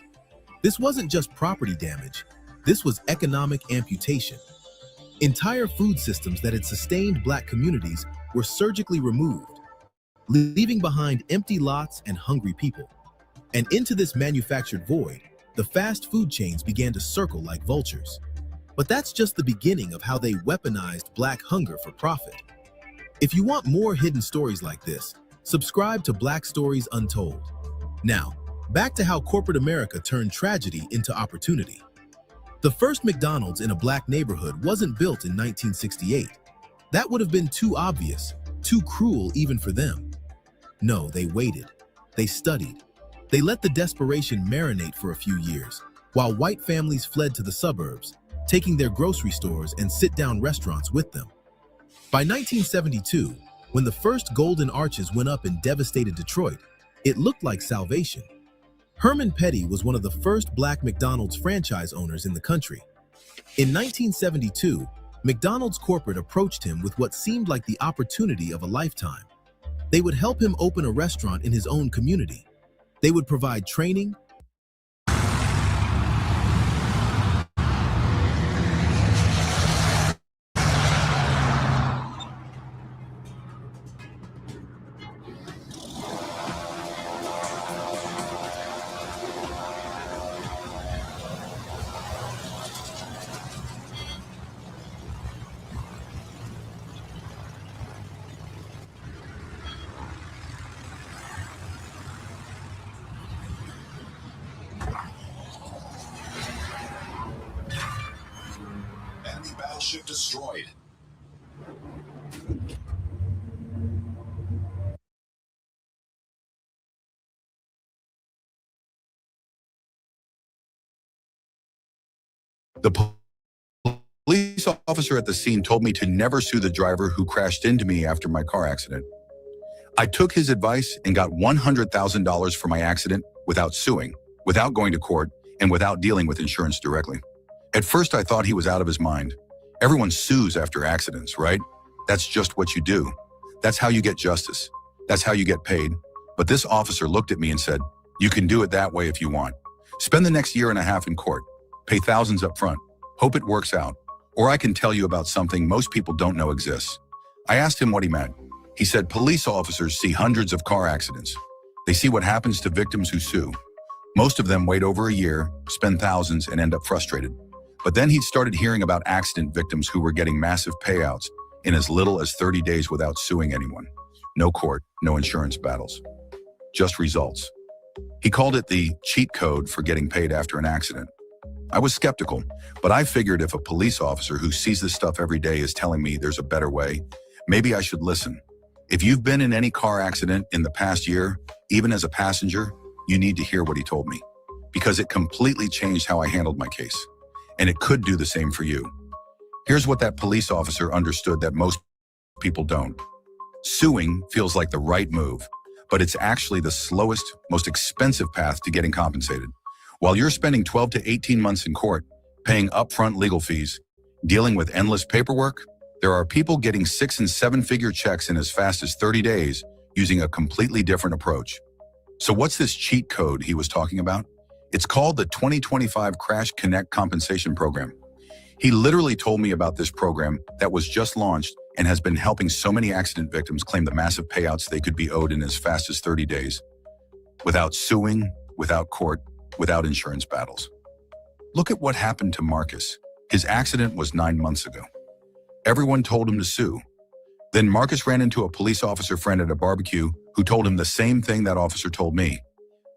This wasn't just property damage. This was economic amputation. Entire food systems that had sustained black communities were surgically removed, leaving behind empty lots and hungry people. And into this manufactured void, the fast food chains began to circle like vultures. But that's just the beginning of how they weaponized black hunger for profit. If you want more hidden stories like this, subscribe to Black Stories Untold. Now, back to how corporate America turned tragedy into opportunity. The first McDonald's in a black neighborhood wasn't built in 1968. That would have been too obvious, too cruel even for them. No, they waited. They studied. They let the desperation marinate for a few years, while white families fled to the suburbs, taking their grocery stores and sit-down restaurants with them. By 1972, when the first golden arches went up in devastated Detroit, it looked like salvation. Herman Petty was one of the first black McDonald's franchise owners in the country. In 1972, McDonald's corporate approached him with what seemed like the opportunity of a lifetime. They would help him open a restaurant in his own community. They would provide training,
Enemy battleship destroyed.
The police officer at the scene told me to never sue the driver who crashed into me after my car accident. I took his advice and got $100,000 for my accident without suing, without going to court, and without dealing with insurance directly. At first, I thought he was out of his mind. Everyone sues after accidents, right? That's just what you do. That's how you get justice. That's how you get paid. But this officer looked at me and said, "You can do it that way if you want. Spend the next year and a half in court. Pay thousands up front. Hope it works out. Or I can tell you about something most people don't know exists." I asked him what he meant. He said police officers see hundreds of car accidents. They see what happens to victims who sue. Most of them wait over a year, spend thousands, and end up frustrated. But then he started hearing about accident victims who were getting massive payouts in as little as 30 days without suing anyone. No court, no insurance battles. Just results. He called it the cheat code for getting paid after an accident. I was skeptical, but I figured if a police officer who sees this stuff every day is telling me there's a better way, maybe I should listen. If you've been in any car accident in the past year, even as a passenger, you need to hear what he told me, because it completely changed how I handled my case. And it could do the same for you. Here's what that police officer understood that most people don't. Suing feels like the right move, but it's actually the slowest, most expensive path to getting compensated. While you're spending 12 to 18 months in court, paying upfront legal fees, dealing with endless paperwork, there are people getting 6- and 7-figure checks in as fast as 30 days using a completely different approach. So what's this cheat code he was talking about? It's called the 2025 Crash Connect Compensation Program. He literally told me about this program that was just launched and has been helping so many accident victims claim the massive payouts they could be owed in as fast as 30 days, without suing, without court, without insurance battles. Look at what happened to Marcus. His accident was 9 months ago. Everyone told him to sue. Then Marcus ran into a police officer friend at a barbecue who told him the same thing that officer told me.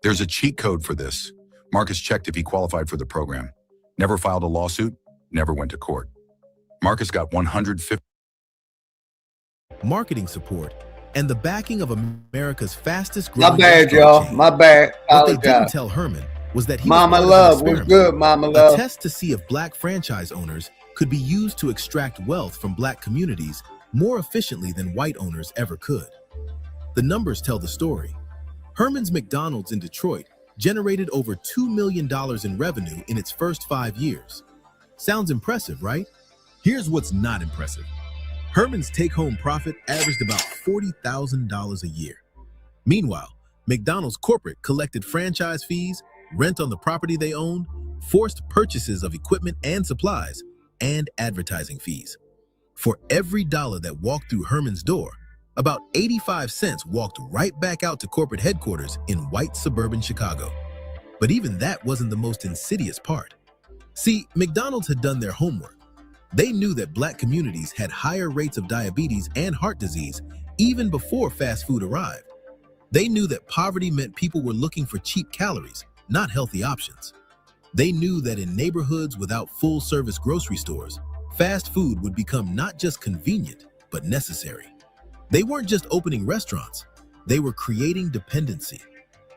There's a cheat code for this. Marcus checked if he qualified for the program. Never filed a lawsuit, never went to court. Marcus got $150.
marketing support, and the backing of America's fastest growing
My bad,
restaurant
y'all.
chain.
My bad.
What they didn't
Apologize.
tell Herman was that he
Mama
was part
Love
of an
was
experiment,
good, Mama
a
Love.
test to see if black franchise owners could be used to extract wealth from black communities more efficiently than white owners ever could. The numbers tell the story. Herman's McDonald's in Detroit generated over $2 million in revenue in its first 5 years. Sounds impressive, right? Here's what's not impressive. Herman's take-home profit averaged about $40,000 a year. Meanwhile, McDonald's corporate collected franchise fees, rent on the property they owned, forced purchases of equipment and supplies, and advertising fees. For every dollar that walked through Herman's door, about 85 cents walked right back out to corporate headquarters in white suburban Chicago. But even that wasn't the most insidious part. See, McDonald's had done their homework. They knew that black communities had higher rates of diabetes and heart disease even before fast food arrived. They knew that poverty meant people were looking for cheap calories, not healthy options. They knew that in neighborhoods without full-service grocery stores, fast food would become not just convenient, but necessary. They weren't just opening restaurants, they were creating dependency.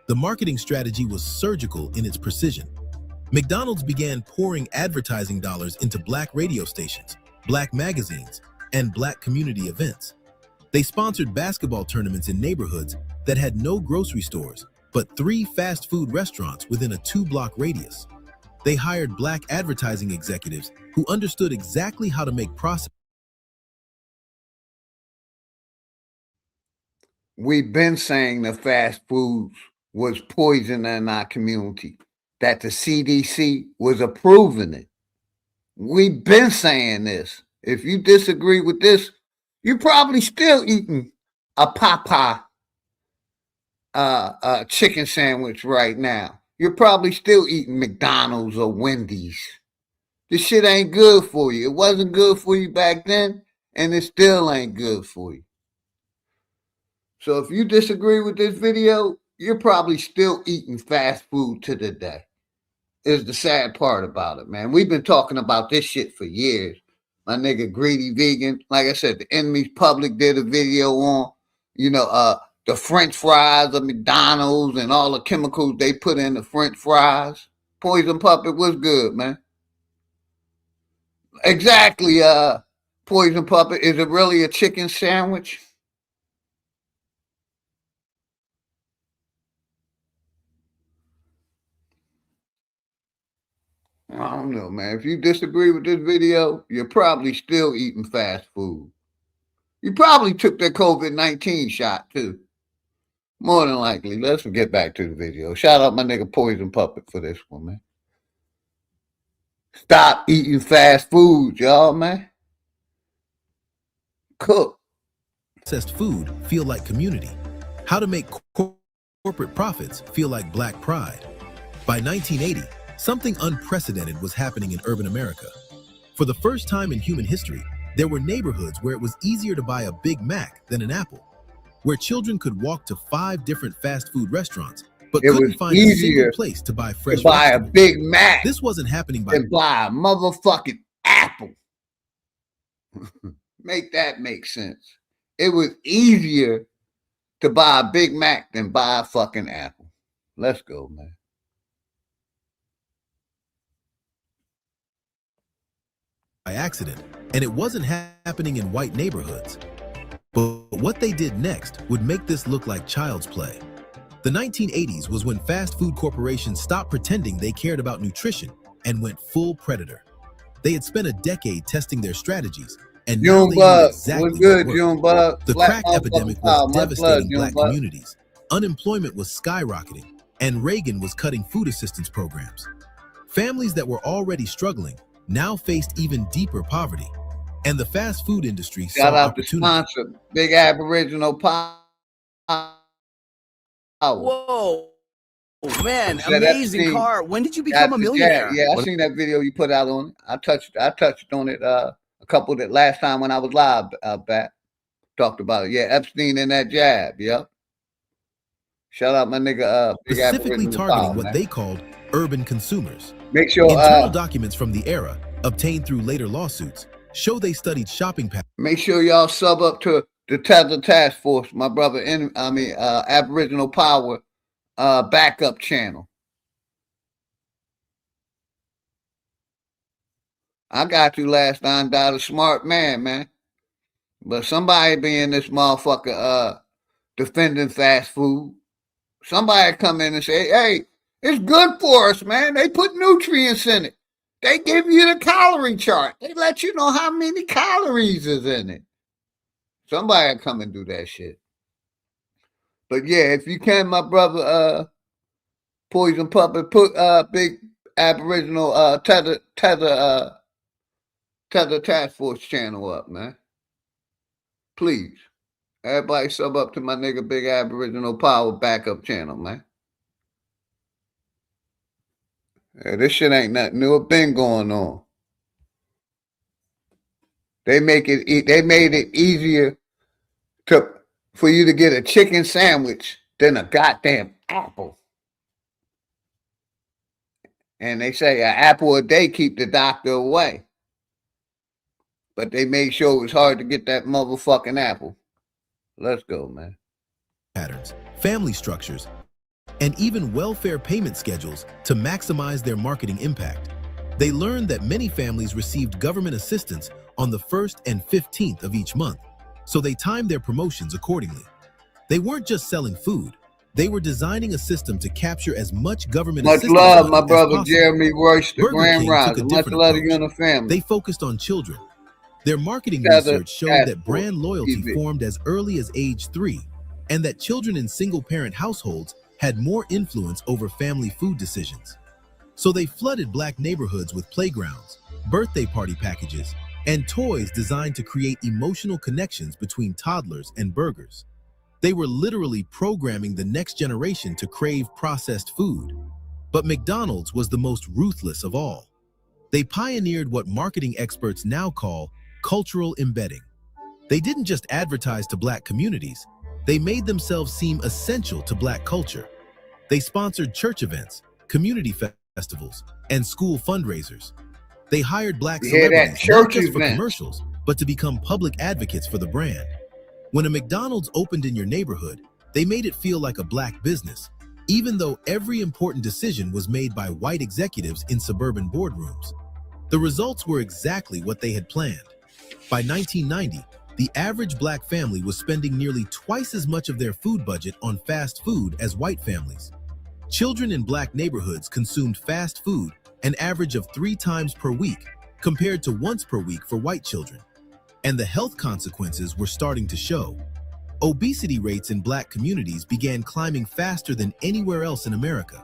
The marketing strategy was surgical in its precision. McDonald's began pouring advertising dollars into black radio stations, black magazines, and Black community events. They sponsored basketball tournaments in neighborhoods that had no grocery stores, but 3 fast food restaurants within a 2-block radius. They hired Black advertising executives who understood exactly how to make process.
We've been saying the fast foods was poisoning our community, that the CDC was approving it. We've been saying this. If you disagree with this, you're probably still eating a Popeye chicken sandwich right now. You're probably still eating McDonald's or Wendy's. This shit ain't good for you. It wasn't good for you back then, and it still ain't good for you. So if you disagree with this video, you're probably still eating fast food to the day. Is the sad part about it, man. We've been talking about this shit for years. My nigga Greedy Vegan, like I said, the Enemy's Public did a video on, the French fries of McDonald's and all the chemicals they put in the French fries. Poison Puppet was good, man. Exactly, Poison Puppet. Is it really a chicken sandwich? I don't know, man. If you disagree with this video, you're probably still eating fast food. You probably took that COVID-19 shot, too. More than likely. Let's get back to the video. Shout out my nigga Poison Puppet for this one, man. Stop eating fast food, y'all, man. Cook.
Processed food feel like community. How to make corporate profits feel like Black pride. By 1980, something unprecedented was happening in urban America. For the first time in human history, there were neighborhoods where it was easier to buy a Big Mac than an apple, where children could walk to 5 different fast food restaurants, but couldn't find a single place to buy fresh
to buy a Big Mac.
This wasn't happening by
buy a motherfucking apple. Make that make sense. It was easier to buy a Big Mac than buy a fucking apple. Let's go, man.
by accident, and it wasn't happening in white neighborhoods. But what they did next would make this look like child's play. The 1980s was when fast food corporations stopped pretending they cared about nutrition and went full predator. They had spent a decade testing their strategies, and now they knew exactly what worked. The crack epidemic was devastating Black communities. Unemployment was skyrocketing, and Reagan was cutting food assistance programs. Families that were already struggling now faced even deeper poverty, and the fast food industry saw opportunity.
Shout out to sponsor, Big Aboriginal Power.
Whoa. Oh, man, amazing car. When did you become a millionaire?
Yeah, I seen that video you put out on it. I touched on it a couple that last time when I was live back. Talked about it. Yeah, Epstein and that jab. Yep. Shout out my nigga Big
specifically
Aboriginal
targeting
Power,
what
man.
they called urban consumers.
Make sure
internal documents from the era, obtained through later lawsuits, show they studied shopping patterns.
Make sure y'all sub up to the Tether Task Force, my brother, Aboriginal Power backup channel. I got you last time, died a smart man. But somebody being this motherfucker defending fast food, somebody come in and say, hey, it's good for us, man. They put nutrients in it. They give you the calorie chart. They let you know how many calories is in it. Somebody come and do that shit. But yeah, if you can, my brother, Poison Puppet, put Big Aboriginal Tether Task Force channel up, man. Please. Everybody sub up to my nigga Big Aboriginal Power backup channel, man. Yeah, this shit ain't nothing new. It's been going on. They made it easier for you to get a chicken sandwich than a goddamn apple. And they say an apple a day keep the doctor away. But they made sure it was hard to get that motherfucking apple. Let's go, man.
Patterns, family structures, and even welfare payment schedules to maximize their marketing impact. They learned that many families received government assistance on the 1st and 15th of each month, so they timed their promotions accordingly. They weren't just selling food, they were designing a system to capture as much government
Much
assistance
love,
money
my
as
brother
possible.
Jeremy Royce, the
Burger
Grand
King took a
Rising. Much
different
love to you
approach.
and the family.
They focused on children. Their marketing
Tether
research showed that
Passport
brand loyalty
TV.
formed as early as age 3, and that children in single-parent households had more influence over family food decisions. So they flooded Black neighborhoods with playgrounds, birthday party packages, and toys designed to create emotional connections between toddlers and burgers. They were literally programming the next generation to crave processed food. But McDonald's was the most ruthless of all. They pioneered what marketing experts now call cultural embedding. They didn't just advertise to Black communities, they made themselves seem essential to Black culture. They sponsored church events, community festivals, and school fundraisers. They hired Black
You hear that?
celebrities not
Church
just for
events.
commercials, but to become public advocates for the brand. When a McDonald's opened in your neighborhood, they made it feel like a Black business, even though every important decision was made by white executives in suburban boardrooms. The results were exactly what they had planned. By 1990, the average Black family was spending nearly twice as much of their food budget on fast food as white families. Children in Black neighborhoods consumed fast food an average of 3 times per week, compared to once per week for white children. And the health consequences were starting to show. Obesity rates in Black communities began climbing faster than anywhere else in America.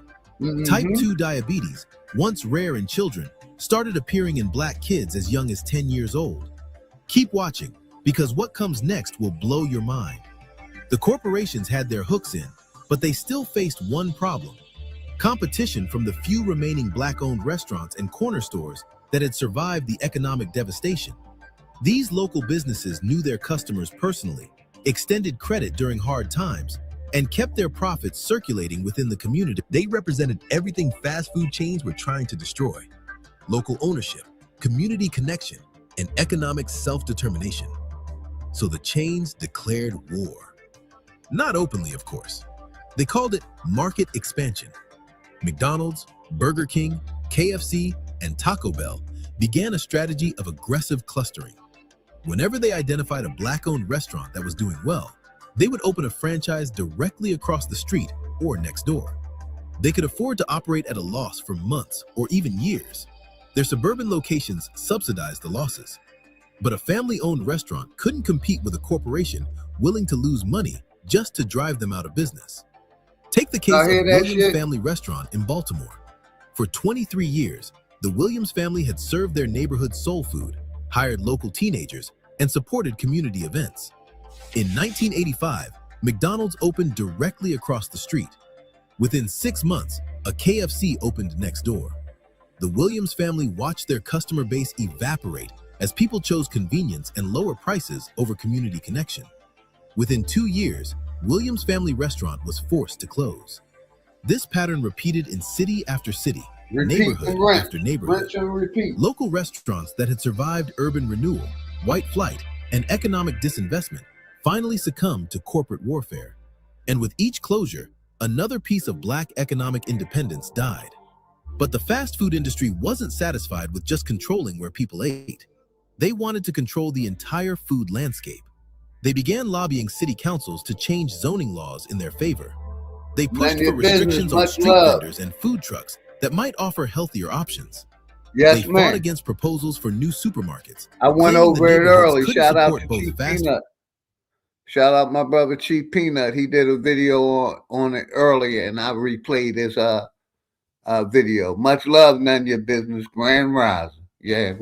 Type 2 diabetes, once rare in children, started appearing in Black kids as young as 10 years old. Keep watching, because what comes next will blow your mind. The corporations had their hooks in, but they still faced one problem: competition from the few remaining Black-owned restaurants and corner stores that had survived the economic devastation. These local businesses knew their customers personally, extended credit during hard times, and kept their profits circulating within the community. They represented everything fast food chains were trying to destroy: local ownership, community connection, and economic self-determination. So the chains declared war. Not openly, of course. They called it market expansion. McDonald's, Burger King, KFC, and Taco Bell began a strategy of aggressive clustering. Whenever they identified a Black-owned restaurant that was doing well, they would open a franchise directly across the street or next door. They could afford to operate at a loss for months or even years. Their suburban locations subsidized the losses. But a family-owned restaurant couldn't compete with a corporation willing to lose money just to drive them out of business. Take the case of Williams Family Restaurant in Baltimore. For 23 years, the Williams family had served their neighborhood soul food, hired local teenagers, and supported community events. In 1985, McDonald's opened directly across the street. Within 6 months, a KFC opened next door. The Williams family watched their customer base evaporate as people chose convenience and lower prices over community connection. Within 2 years, Williams Family Restaurant was forced to close. This pattern repeated in city after city, neighborhood after neighborhood. Local restaurants that had survived urban renewal, white flight, and economic disinvestment finally succumbed to corporate warfare. And with each closure, another piece of Black economic independence died. But the fast food industry wasn't satisfied with just controlling where people ate. They wanted to control the entire food landscape. They began lobbying city councils to change zoning laws in their favor. They pushed for restrictions on street vendors and food trucks that might offer healthier options. They fought against proposals for new supermarkets.
I went over it early. Shout out to Chief Peanut. Shout out my brother Chief Peanut. He did a video on it earlier, and I replayed his video. Much love, none of your business. Grand Rising. Yeah,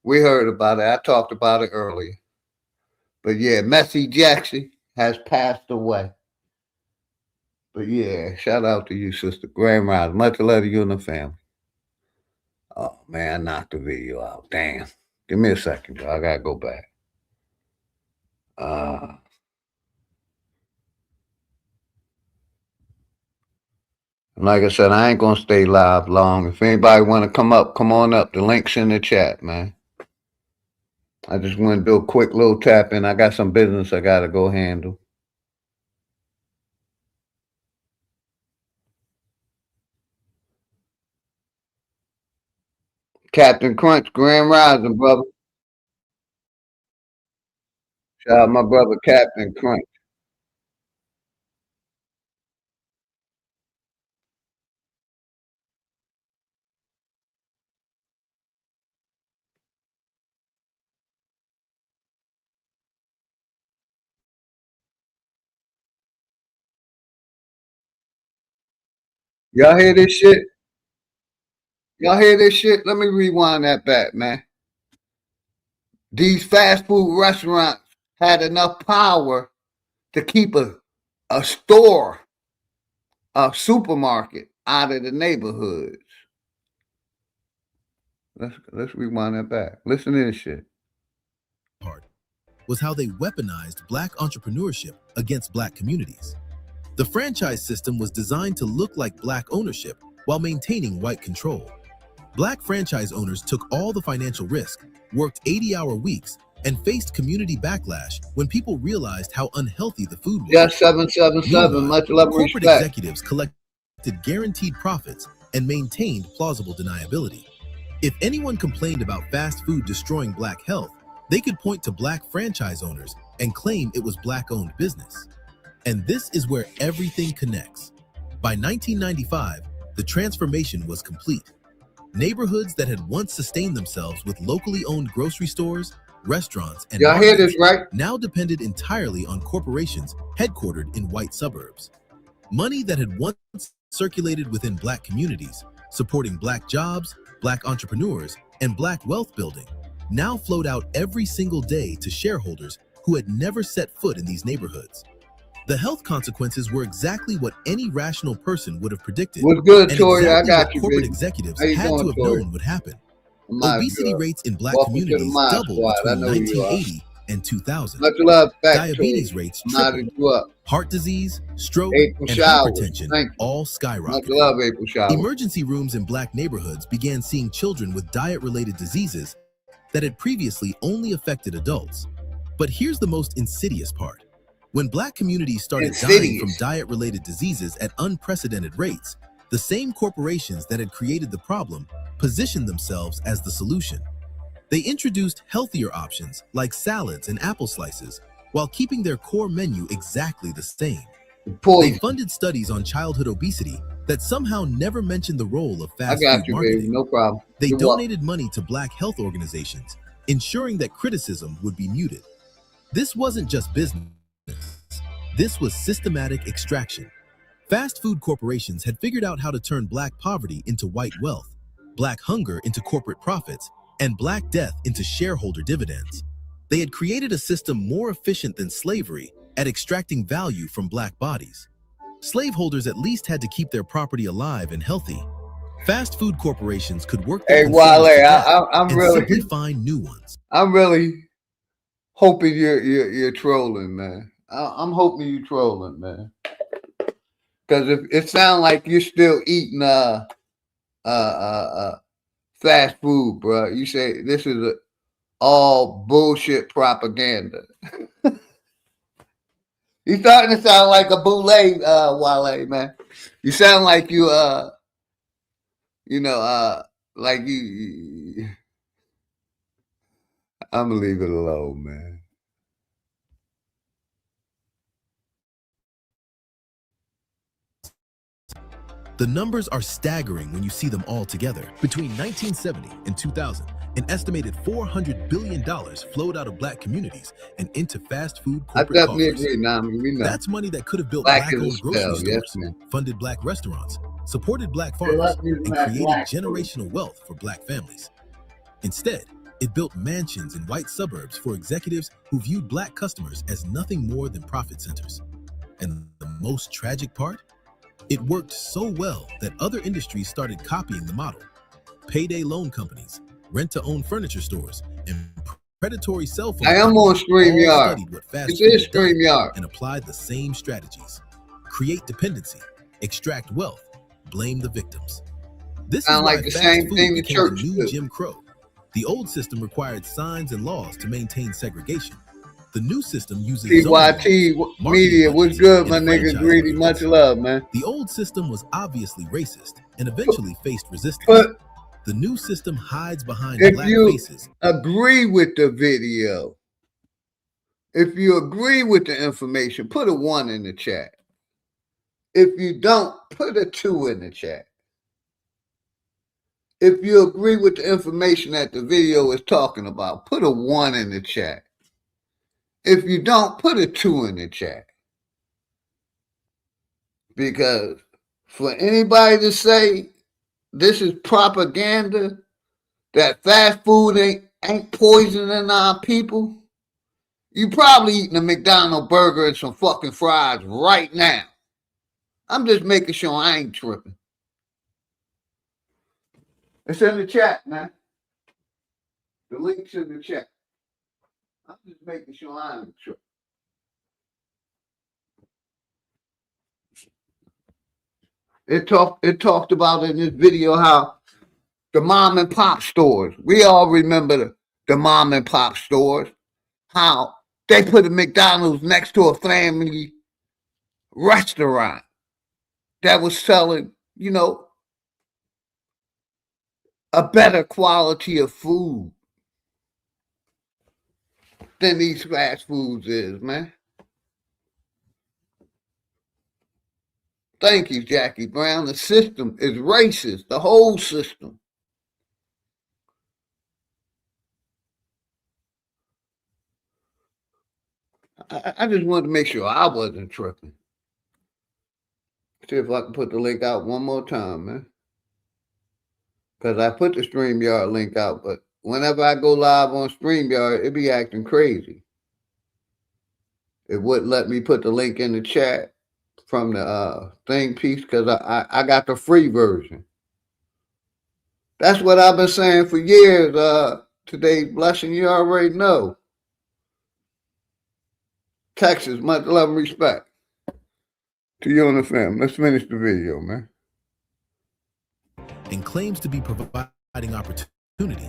we heard about it. I talked about it earlier. But yeah, Messi Jackson has passed away. But yeah, shout out to you, sister. Grand Rising. Much love to you and the family. Oh man, I knocked the video out. Damn. Give me a second, bro. I gotta go back. Like I said, I ain't gonna stay live long. If anybody wanna come up, come on up. The link's in the chat, man. I just want to do a quick little tap in. I got some business I gotta go handle. Captain Crunch, Grand Rising, brother. Shout out my brother Captain Crunch. Y'all hear this shit? Y'all hear this shit? Let me rewind that back, man. These fast food restaurants had enough power to keep a store, a supermarket out of the neighborhoods. Let's rewind that back. Listen to this shit.
Was how they weaponized Black entrepreneurship against Black communities. The franchise system was designed to look like Black ownership while maintaining white control. Black franchise owners took all the financial risk, worked 80-hour weeks, and faced community backlash when people realized how unhealthy the food was.
Just 777, much love and
corporate
respect.
Executives collected guaranteed profits and maintained plausible deniability. If anyone complained about fast food destroying Black health, they could point to Black franchise owners and claim it was Black-owned business. And this is where everything connects. By 1995, the transformation was complete. Neighborhoods that had once sustained themselves with locally owned grocery stores, restaurants, and
y'all hear this, right?
Now depended entirely on corporations headquartered in white suburbs. Money that had once circulated within Black communities, supporting Black jobs, Black entrepreneurs, and Black wealth building, now flowed out every single day to shareholders who had never set foot in these neighborhoods. The health consequences were exactly what any rational person would have predicted.
What's good,
and
Tori?
exactly
I got
what
you,
corporate
baby.
executives
How you
had
doing,
to have
Tori?
known would happen.
My
Obesity
good.
rates in Black
Welcome to the
communities
Mod
doubled
Squad. I
between
know who you are.
1980 and 2000.
Much love back,
Diabetes
Tori.
rates
Modded
tripled.
you up.
Heart disease, stroke,
April
and
Showers.
hypertension
Thank you.
all
Much
skyrocketed.
love, April Showers.
Emergency rooms in Black neighborhoods began seeing children with diet-related diseases that had previously only affected adults. But here's the most insidious part. When Black communities started dying from diet-related diseases at unprecedented rates, the same corporations that had created the problem positioned themselves as the solution. They introduced healthier options like salads and apple slices while keeping their core menu exactly the same. They funded studies on childhood obesity that somehow never mentioned the role of fast food marketing.
Baby. No problem.
They
You're
donated money to Black health organizations, ensuring that criticism would be muted. This wasn't just business. This was systematic extraction. Fast food corporations had figured out how to turn Black poverty into white wealth, Black hunger into corporate profits, and Black death into shareholder dividends. They had created a system more efficient than slavery at extracting value from Black bodies. Slaveholders at least had to keep their property alive and healthy. Fast food corporations could work their
Wale, I'm
and
really
simply find new ones.
I'm really hoping you're trolling, man. I'm hoping you're trolling, man. Because if it sounds like you're still eating fast food, bro. You say this is all bullshit propaganda. You starting to sound like a boule, Wale, man. You sound like you like you I'm gonna leave it alone, man.
The numbers are staggering when you see them all together. Between 1970 and 2000, an estimated $400 billion flowed out of Black communities and into fast food corporate
I definitely
coffers.
agree, Nami. We know.
That's money that could have built
Black
Black-owned
is a
grocery
spell,
stores,
yes, man.
funded Black restaurants, supported Black farmers, and created generational wealth for Black families. Instead, it built mansions in white suburbs for executives who viewed Black customers as nothing more than profit centers. And the most tragic part? It worked so well that other industries started copying the model. Payday loan companies, rent-to-own furniture stores, and predatory cell phone
I am on
companies all
StreamYard.
studied what fast
This
food
is
had done
StreamYard.
and applied the same strategies. Create dependency, extract wealth, blame the victims. This
Sound
is why
like the
fast
same
food
thing the
became the
church
new
do.
Jim Crow. The old system required signs and laws to maintain segregation. The new system uses
PYT Media, what's good, my nigga? Greedy, much love, man.
The old system was obviously racist and eventually faced resistance.
But
the new system hides behind
if
Black
you
faces.
agree with the video, If you agree with the information, put a 1 in the chat. If you don't, put a 2 in the chat. If you agree with the information that the video is talking about, put a 1 in the chat. If you don't, put a 2 in the chat. Because for anybody to say this is propaganda, that fast food ain't poisoning our people, you probably eating a McDonald's burger and some fucking fries right now. I'm just making sure I ain't tripping. It's in the chat, man. The link's in the chat. I'm just making sure I ain't tripping. It talked about in this video how the mom and pop stores, we all remember the mom and pop stores, how they put a McDonald's next to a family restaurant that was selling, you know, a better quality of food than these fast foods is, man. Thank you, Jackie Brown. The system is racist, the whole system. I just wanted to make sure I wasn't tripping. See if I can put the link out one more time, man. Because I put the StreamYard link out, but whenever I go live on StreamYard, it be acting crazy. It wouldn't let me put the link in the chat from the thing piece because I got the free version. That's what I've been saying for years. Today's blessing, you already know. Texas, much love and respect to you and the family. Let's finish the video, man.
And claims to be providing opportunity.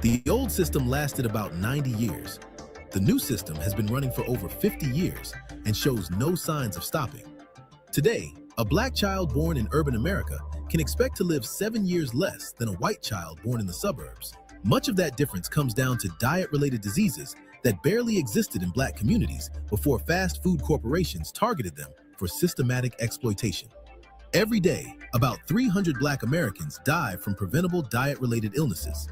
The old system lasted about 90 years. The new system has been running for over 50 years and shows no signs of stopping. Today, a black child born in urban America can expect to live 7 years less than a white child born in the suburbs. Much of that difference comes down to diet-related diseases that barely existed in black communities before fast food corporations targeted them for systematic exploitation. Every day, about 300 black Americans die from preventable diet-related illnesses.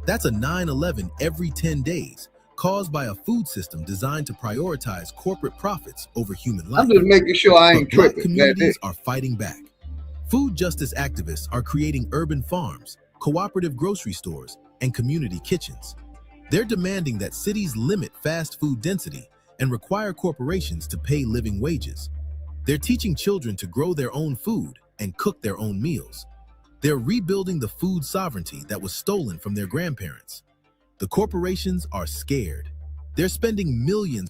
That's a 9/11 every 10 days, caused by a food system designed to prioritize corporate profits over human life.
I'm just making sure I ain't tripping.
Black communities are fighting back. Food justice activists are creating urban farms, cooperative grocery stores, and community kitchens. They're demanding that cities limit fast food density and require corporations to pay living wages. They're teaching children to grow their own food and cook their own meals. They're rebuilding the food sovereignty that was stolen from their grandparents. The corporations are scared. They're spending millions.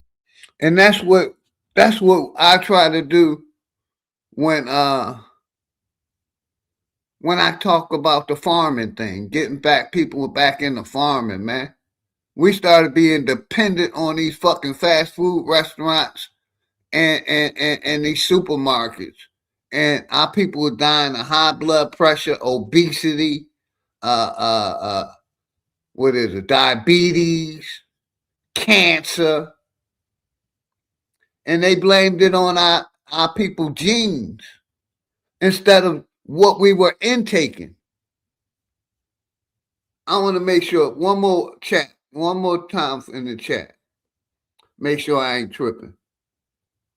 And that's what I try to do when I talk about the farming thing, getting people back into farming, man. We started being dependent on these fucking fast food restaurants and these supermarkets. And our people were dying of high blood pressure, obesity, what is it, diabetes, cancer. And they blamed it on our people genes instead of what we were intaking. I want to make sure one more time in the chat. Make sure I ain't tripping.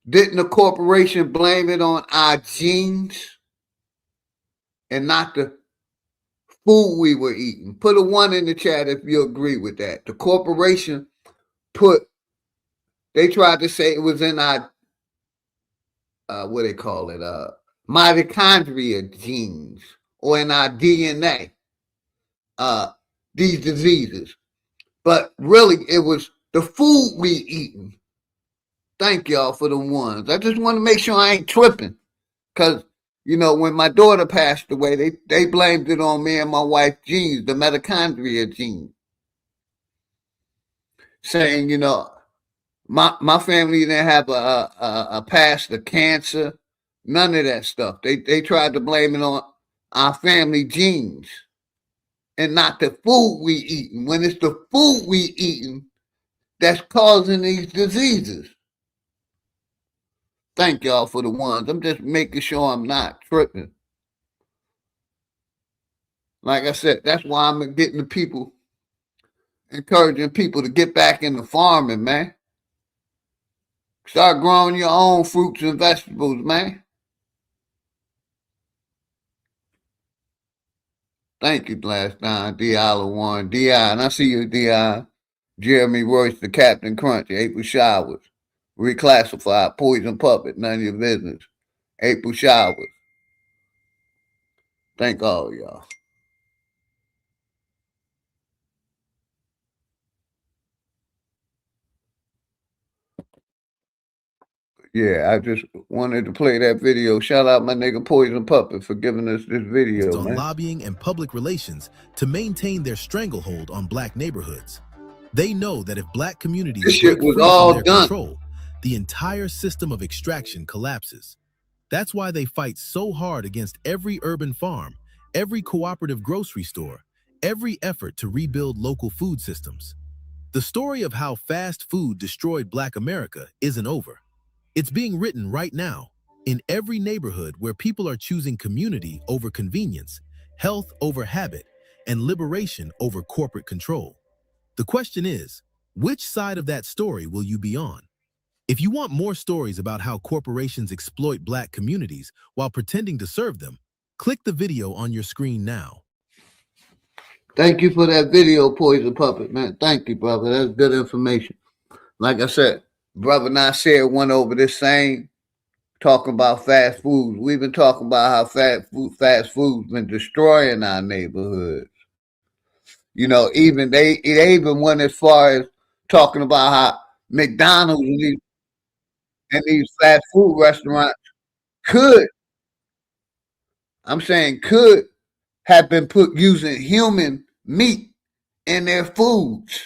Didn't the corporation blame it on our genes and not the food we were eating? Put a 1 in the chat if you agree with that. The corporation they tried to say it was in our, what they call it, mitochondria genes or in our DNA, these diseases. But really, it was the food we eating. Thank y'all for the ones. I just want to make sure I ain't tripping. Because, you know, when my daughter passed away, they blamed it on me and my wife's genes, the mitochondria gene. Saying, you know, my family didn't have a past of cancer, none of that stuff. They tried to blame it on our family genes and not the food we eating. When it's the food we eating that's causing these diseases. Thank y'all for the ones. I'm just making sure I'm not tripping. Like I said, that's why I'm getting the people, encouraging people to get back into farming, man. Start growing your own fruits and vegetables, man. Thank you, last time, D.I.1. D.I., and I see you, D.I. Jeremy Royce, the Captain Crunch, April Showers. Reclassified, Poison Puppet, none of your business. April Showers. Thank all y'all. Yeah, I just wanted to play that video. Shout out my nigga Poison Puppet for giving us this video,
on
man.
Lobbying and public relations to maintain their stranglehold on black neighborhoods. They know that if black communities
This shit
break
was
free
all
from their
done.
control, the entire system of extraction collapses. That's why they fight so hard against every urban farm, every cooperative grocery store, every effort to rebuild local food systems. The story of how fast food destroyed Black America isn't over. It's being written right now in every neighborhood where people are choosing community over convenience, health over habit, and liberation over corporate control. The question is, which side of that story will you be on? If you want more stories about how corporations exploit Black communities while pretending to serve them, click the video on your screen now.
Thank you for that video, Poison Puppet, man. Thank you, brother. That's good information. Like I said, brother Nasir went over this same, talking about fast food. We've been talking about how fast food's been destroying our neighborhoods. You know, even they even went as far as talking about how McDonald's and these fast food restaurants could have been put using human meat in their foods.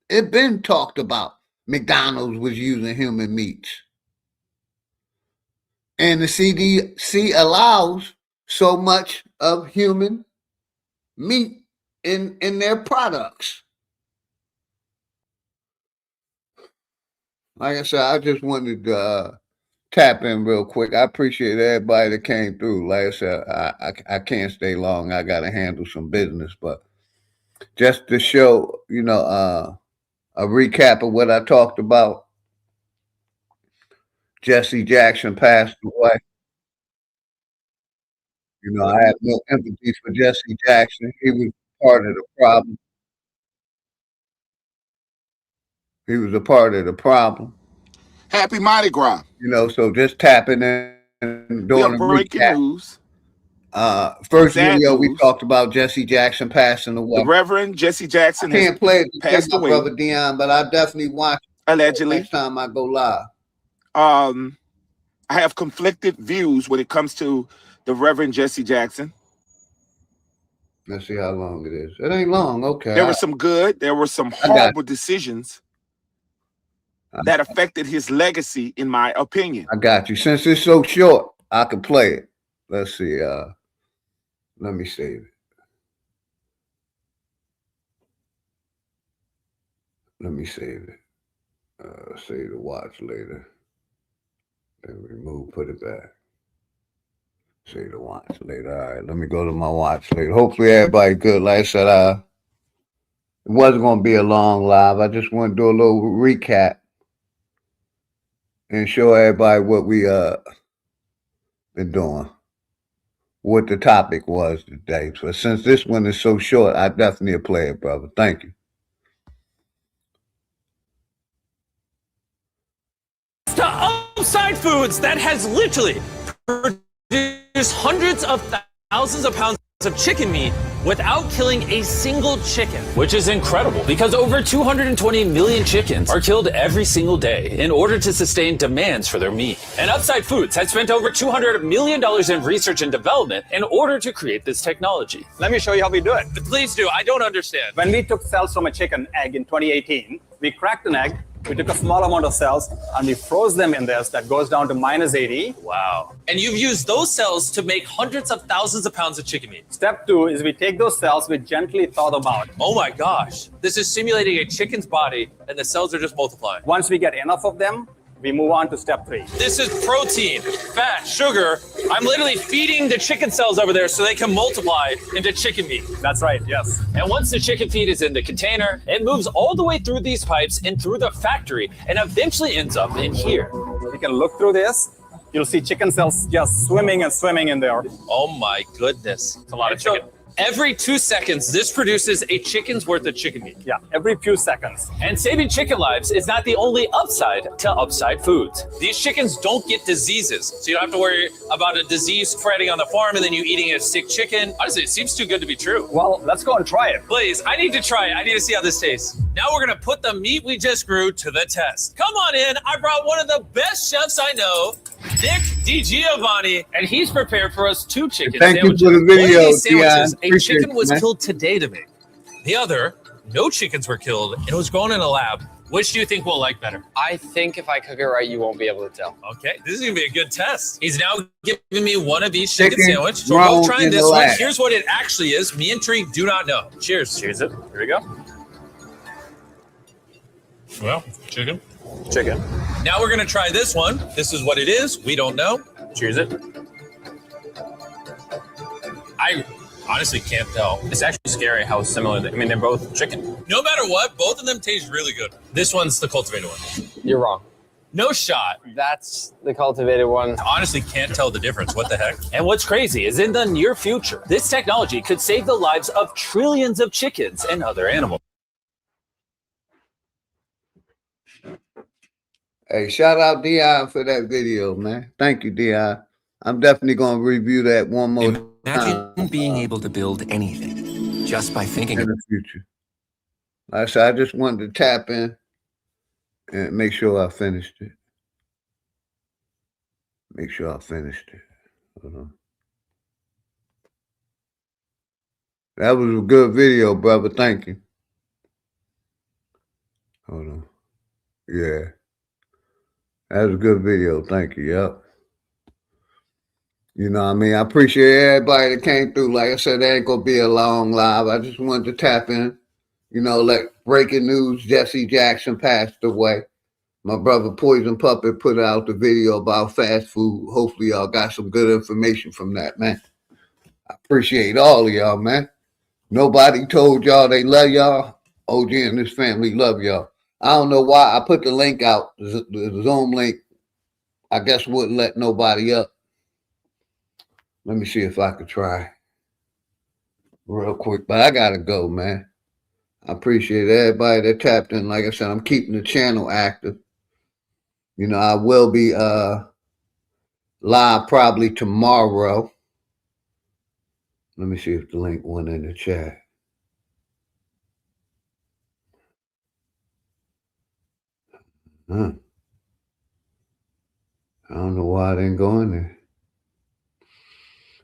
It been talked about. McDonald's was using human meats. And the CDC allows so much of human meat in their products. Like I said, I just wanted to tap in real quick. I appreciate everybody that came through. Like I said, I can't stay long. I got to handle some business, but just to show, a recap of what I talked about. Jesse Jackson passed away. You know, I have no empathy for Jesse Jackson. He was part of the problem. He was a part of the problem.
Happy Mardi Gras.
You know, so just tapping in and doing a
breaking
recap.
News.
First
Sad
video,
news.
we talked about Jesse Jackson passing away.
The Reverend Jesse Jackson
I can't play it
passed
my
away.
brother Dion, but I definitely watch it
Allegedly.
next time I go live.
I have conflicted views when it comes to the Reverend Jesse Jackson.
Let's see how long it is. It ain't long. Okay.
There was some good. There were some horrible decisions that affected his legacy, in my opinion.
I got you. Since it's so short, I can play it. Let's see. Let me save it. Let me save it. Save the watch later. Then remove, put it back. Save the watch later. All right, let me go to my watch later. Hopefully everybody good. Like I said, it wasn't going to be a long live. I just want to do a little recap and show everybody what we been doing, what the topic was today. So since this one is so short, I definitely play it, brother. Thank you.
To Upside Foods that has literally produced hundreds of thousands of pounds of chicken meat without killing a single chicken, which is incredible because over 220 million chickens are killed every single day in order to sustain demands for their meat. And Upside Foods has spent over $200 million in research and development in order to create this technology.
Let me show you how we do it.
Please do. I don't understand.
When we took cells from a chicken egg in 2018, we cracked an egg, We took a small amount of cells and we froze them in this. That goes down to -80.
Wow. And you've used those cells to make hundreds of thousands of pounds of chicken meat.
Step 2 is we take those cells, we gently thaw them out.
Oh my gosh. This is simulating a chicken's body and the cells are just multiplying.
Once we get enough of them, we move on to step 3.
This is protein, fat, sugar. I'm literally feeding the chicken cells over there so they can multiply into chicken meat.
That's right, yes.
And once the chicken feed is in the container, it moves all the way through these pipes and through the factory and eventually ends up in here.
You can look through this. You'll see chicken cells just swimming and swimming in there.
Oh my goodness. It's a lot of chicken. Every 2 seconds, this produces a chicken's worth of chicken meat.
Yeah, every few seconds.
And saving chicken lives is not the only upside to upside foods. These chickens don't get diseases, so you don't have to worry about a disease spreading on the farm and then you eating a sick chicken. Honestly, it seems too good to be true.
Well, let's go and try it.
Please, I need to try it. I need to see how this tastes. Now we're gonna put the meat we just grew to the test. Come on in, I brought one of the best chefs I know, Nick DiGiovanni, and he's prepared for us 2 chicken
Thank
sandwiches.
you for the video,
One of these sandwiches,
Dion.
a chicken was
man.
killed today to make. The other, no chickens were killed, and it was grown in a lab. Which do you think we'll like better?
I think if I cook it right, you won't be able to tell.
Okay, this is gonna be a good test. He's now giving me one of each chicken
Chicken
sandwich. So we're both
grown
trying
in
this
the
one.
lab.
Here's what it actually is. Me and Tree do not know. Cheers.
Cheers it. Here we go.
Well, chicken.
Chicken.
Now we're gonna try this one. This is what it is. We don't know.
Cheers it.
I honestly can't tell.
It's actually scary how similar they, I mean, they're both chicken.
No matter what, both of them taste really good. This one's the cultivated one.
You're wrong.
No shot.
That's the cultivated one.
Honestly, can't tell the difference. What the heck?
And what's crazy is in the near future, this technology could save the lives of trillions of chickens and other animals.
Hey, shout out Dion for that video, man. Thank you, Dion. I'm definitely gonna review that one more time.
Imagine being able to build anything just by thinking
in the future. Like I said, I just wanted to tap in and make sure I finished it. Make sure I finished it. Hold on. That was a good video, brother. Thank you. Hold on. Yeah. That was a good video. Thank you. Yep. You know what I mean? I appreciate everybody that came through. Like I said, there ain't going to be a long live. I just wanted to tap in. You know, like breaking news, Jesse Jackson passed away. My brother Poison Puppet put out the video about fast food. Hopefully y'all got some good information from that, man. I appreciate all of y'all, man. Nobody told y'all they love y'all. OG and his family love y'all. I don't know why I put the link out, the Zoom link. I guess wouldn't let nobody up. Let me see if I could try real quick. But I got to go, man. I appreciate everybody that tapped in. Like I said, I'm keeping the channel active. You know, I will be live probably tomorrow. Let me see if the link went in the chat. I don't know why I didn't go in there.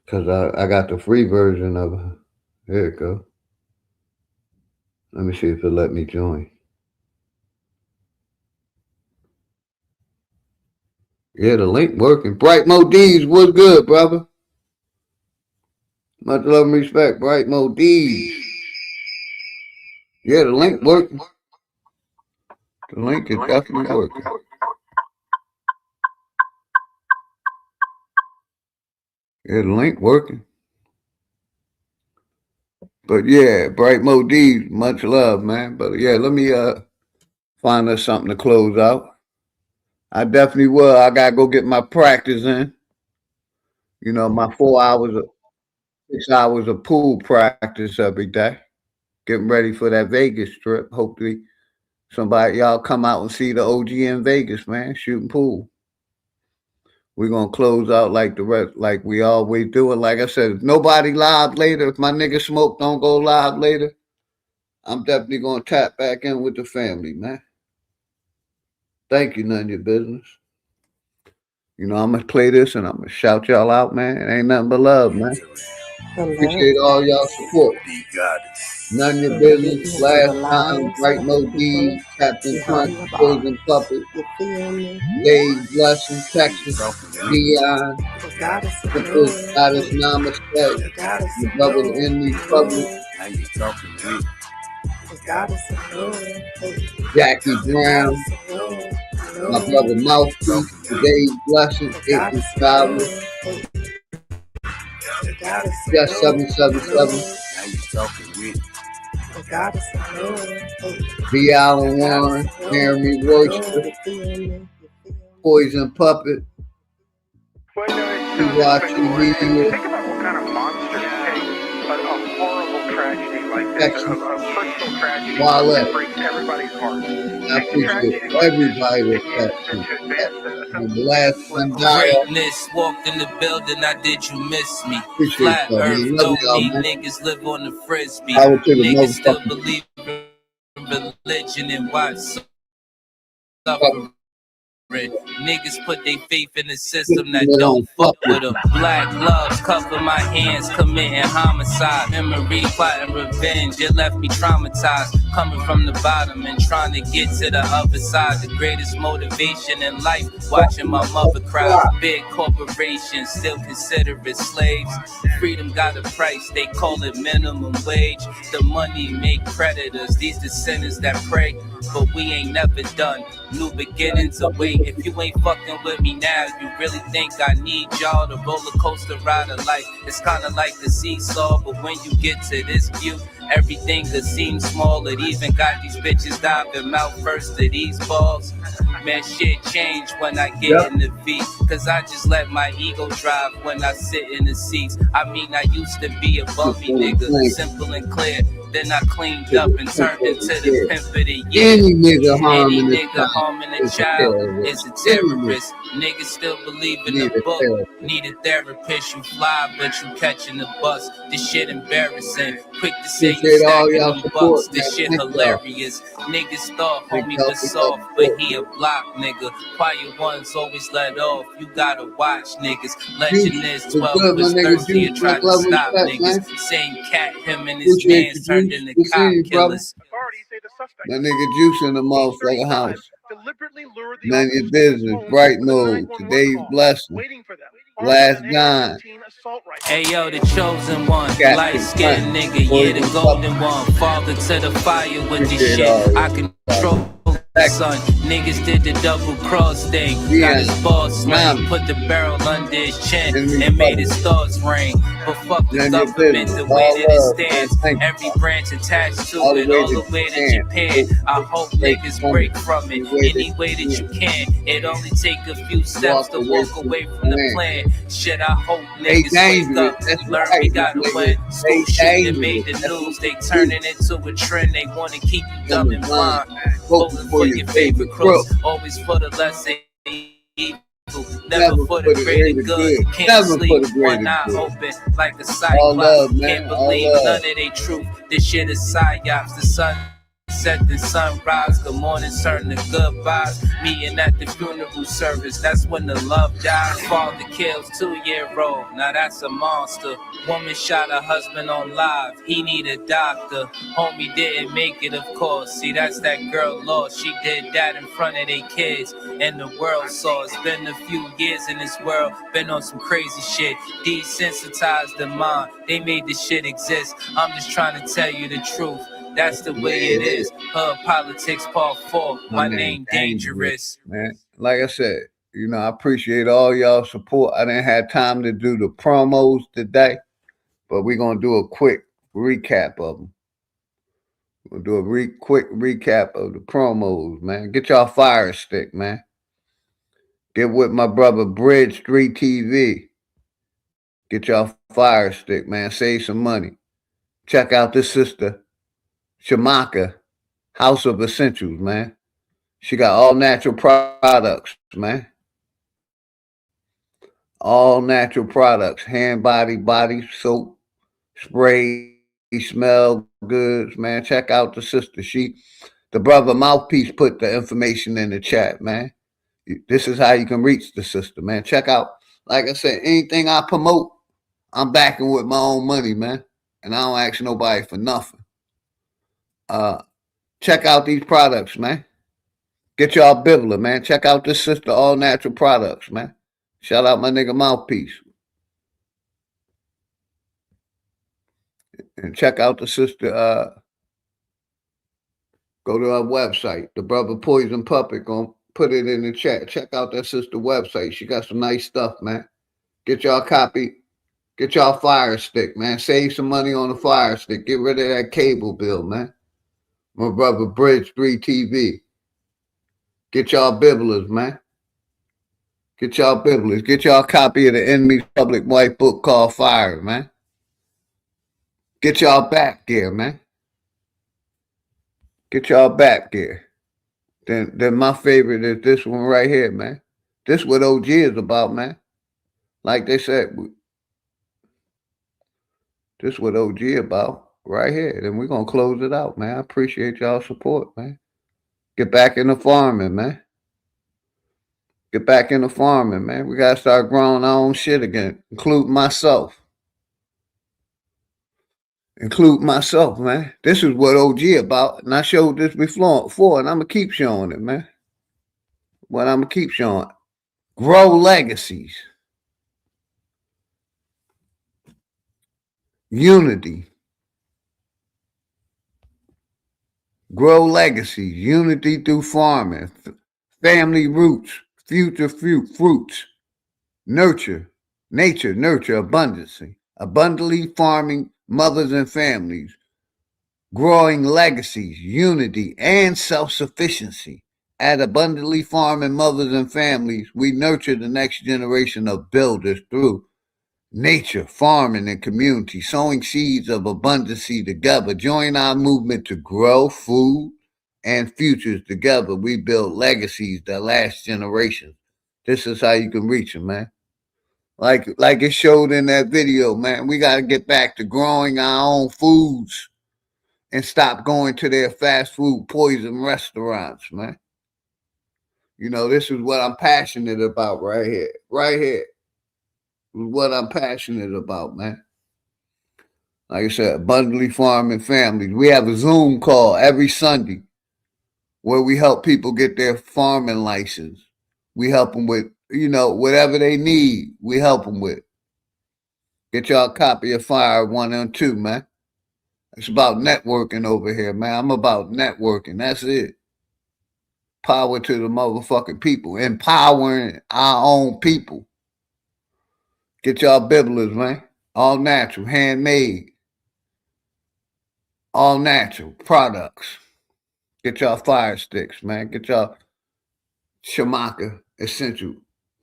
Because I got the free version of it. There it go. Let me see if it let me join. Yeah, the link working. Bright Mo D's, what's good, brother? Much love and respect, Bright Mo D's. Yeah, the link working. The link is definitely working. Yeah, the link working. But yeah, Bright Mo D, much love, man. But yeah, let me find us something to close out. I definitely will. I gotta go get my practice in. You know, my 6 hours of pool practice every day. Getting ready for that Vegas trip. Hopefully somebody, y'all come out and see the OG in Vegas, man, shooting pool. We're going to close out like the rest, like we always do. And like I said, if nobody live later, if my nigga Smoke don't go live later, I'm definitely going to tap back in with the family, man. Thank you, none of your business. You know, I'm going to play this and I'm going to shout y'all out, man. It ain't nothing but love, man. Appreciate all y'all support. None of your business. Last time, Bright No Deed, Captain Crunch, Poison Puppet, Dave Blessing, Texas, Dion, Empress, Goddess Namaste, your brother in the public, Jackie Brown, my brother Mouthpiece, Dave Blessing, April Travel, Just 777, B. Allen Warren, Jeremy Royster, Poison Puppet, TV.
Think about what kind of monsters take a horrible tragedy like this, a personal tragedy that breaks everybody's heart.
I appreciate everybody that's the last one died.
Greatness walked in the building, I did you miss me?
Appreciate
Flat
that, man.
earth
Love
don't
y'all,
need
man.
niggas live on the frisbee.
Power to the
Niggas still
motherfucking
believe in religion and watch suffering. Niggas put their faith in the system that don't fuck with them. Black gloves cover my hands, committing homicide. Memory, plotting revenge, it left me traumatized. Coming from the bottom and trying to get to the other side. The greatest motivation in life, watching my mother cry. Big corporations still consider it slaves. Freedom got a price, they call it minimum wage. The money make predators, these the sinners that pray. But we ain't never done, new beginnings await. If you ain't fucking with me now, you really think I need y'all? The roller coaster ride of life, it's kinda like the seesaw. But when you get to this view, everything could seem small. It even got these bitches diving mouth first to these balls. Man, shit changed when I get in the V. Cause I just let my ego drive when I sit in the seats. I mean, I used to be a bumpy nigga, simple and clear. Then I cleaned up and turned into the pimp of the year.
Any nigga
harming a child is a terrorist. Niggas still believe in the book. Need a therapist, you fly, but you catching the bus. This shit embarrassing. Quick to say you stacking them bucks. This shit hilarious. Niggas thought homie was soft, but he a block nigga. Quiet ones always let off. You gotta watch niggas. Legend is 12 was thirsty and tried to stop niggas. Same cat, him and his mans turned into cop killers.
My nigga Juice in the motherfucking house. None of your business. Bright Mode. Today's blessing. Last dime.
Hey yo, the chosen one, light skinned nigga, yeah, the golden one. Father to the fire with this shit. I control the sun. Niggas did the double cross thing. Got his balls slang, put the barrel under his chin and made his thoughts ring. But fuck the government, the way that it stands. Every branch attached to it, all the way to Japan. I hope niggas break from it any way that you can. It only take a few steps to walk away from the plan. Shit, I hope niggas wake up, learn we gotta win. School shit that made the news, they turning into a trend. They wanna keep you dumb and blind. Voting for your favorite cross, always for the lesser evil. Never for the greater good. Can't sleep, one eye open like a cyclops. Can't believe none of they truth. This shit is psyops. The sun set the sunrise, good morning, turn to goodbyes. Meeting at the funeral service, that's when the love dies. Father kills 2-year-old, now that's a monster. Woman shot her husband on live, he need a doctor. Homie didn't make it, of course. See, that's that girl lost. She did that in front of their kids, and the world saw. It's been a few years in this world, been on some crazy shit. Desensitized the mind, they made this shit exist. I'm just trying to tell you the truth. That's the way it is. Her politics part 4. My name dangerous.
Man, like I said, you know, I appreciate all y'all support. I didn't have time to do the promos today, but we're gonna do a quick recap of them. We'll do a quick recap of the promos, man. Get y'all fire stick, man. Get with my brother Bridge 3 TV. Get y'all fire stick, man. Save some money. Check out this sister, Shamaka, House of Essentials, man. She got all natural products, man. All natural products. Hand, body soap, spray, smell goods, man. Check out the sister. The brother Mouthpiece put the information in the chat, man. This is how you can reach the sister, man. Check out, like I said, anything I promote, I'm backing with my own money, man. And I don't ask nobody for nothing. Check out these products, man. Get y'all Bibler, man. Check out this sister All Natural Products, man. Shout out my nigga Mouthpiece. And check out the sister, go to our website. The brother Poison Puppet gonna put it in the chat. Check out that sister website. She got some nice stuff, man. Get y'all a copy. Get y'all Fire Stick, man. Save some money on the Fire Stick. Get rid of that cable bill, man. My brother Bridge 3 TV. Get y'all Bibblers, man. Get y'all Bibblers. Get y'all a copy of the Enemy's Public White Book called Fire, man. Get y'all back gear, man. Get y'all back gear. Then my favorite is this one right here, man. This is what OG is about, man. Like they said, this is what OG about right here. Then we're going to close it out, man. I appreciate y'all support, man. Get back into farming, man. Get back into farming, man. We got to start growing our own shit again, including myself. Include myself, man. This is what OG about, and I showed this before, and I'm going to keep showing it, man. What I'm going to keep showing. Grow legacies. Unity. Grow legacies. Unity through farming. Family roots. Future fruits. Nurture. Nature, nurture, abundancy. Abundantly farming mothers and families. Growing legacies, unity, and self-sufficiency. At Abundantly Farming Mothers and Families, we nurture the next generation of builders through nature, farming, and community, sowing seeds of abundancy together. Join our movement to grow food and futures together. We build legacies that last generations. This is how you can reach them, man. Like it showed in that video, man. We got to get back to growing our own foods and stop going to their fast food poison restaurants, man. You know, this is what I'm passionate about right here. Right here. This is what I'm passionate about, man. Like I said, Abundantly Farming Families. We have a Zoom call every Sunday where we help people get their farming license. We help them with, whatever they need, we help them with. Get y'all a copy of Fire 1 and 2, man. It's about networking over here, man. I'm about networking. That's it. Power to the motherfucking people. Empowering our own people. Get y'all Bibblers, man. All natural, handmade. All natural products. Get y'all Fire Sticks, man. Get y'all Shamaka Essential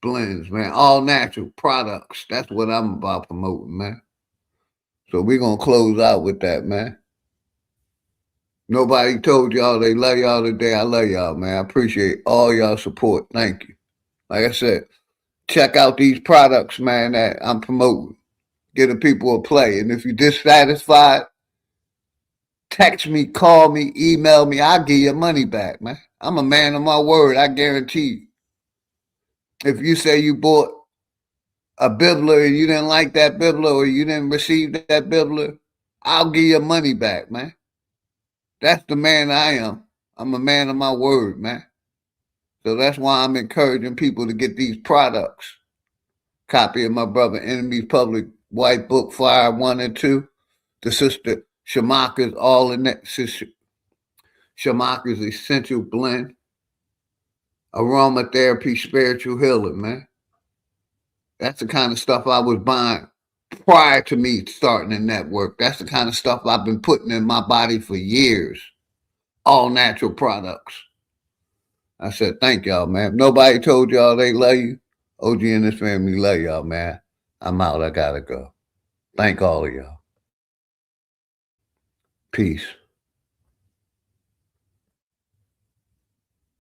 Blends, man. All natural products. That's what I'm about promoting, man. So we're going to close out with that, man. Nobody told y'all they love y'all today. I love y'all, man. I appreciate all y'all support. Thank you. Like I said, check out these products, man, that I'm promoting. Give the people a play. And if you're dissatisfied, text me, call me, email me. I'll give your money back, man. I'm a man of my word. I guarantee you. If you say you bought a Bibler and you didn't like that Bibler or you didn't receive that Bibler, I'll give your money back, man. That's the man I am. I'm a man of my word, man. So that's why I'm encouraging people to get these products. Copy of my brother Enemy's Public White Book Fire 1 and 2. The sister Shamaka's all in that. Shamaka's Essential Blend. Aromatherapy, spiritual healing, man. That's the kind of stuff I was buying prior to me starting the network. That's the kind of stuff I've been putting in my body for years. All natural products. I said, thank y'all, man. If nobody told y'all they love you, OG and his family love y'all, man. I'm out. I gotta go. Thank all of y'all. Peace.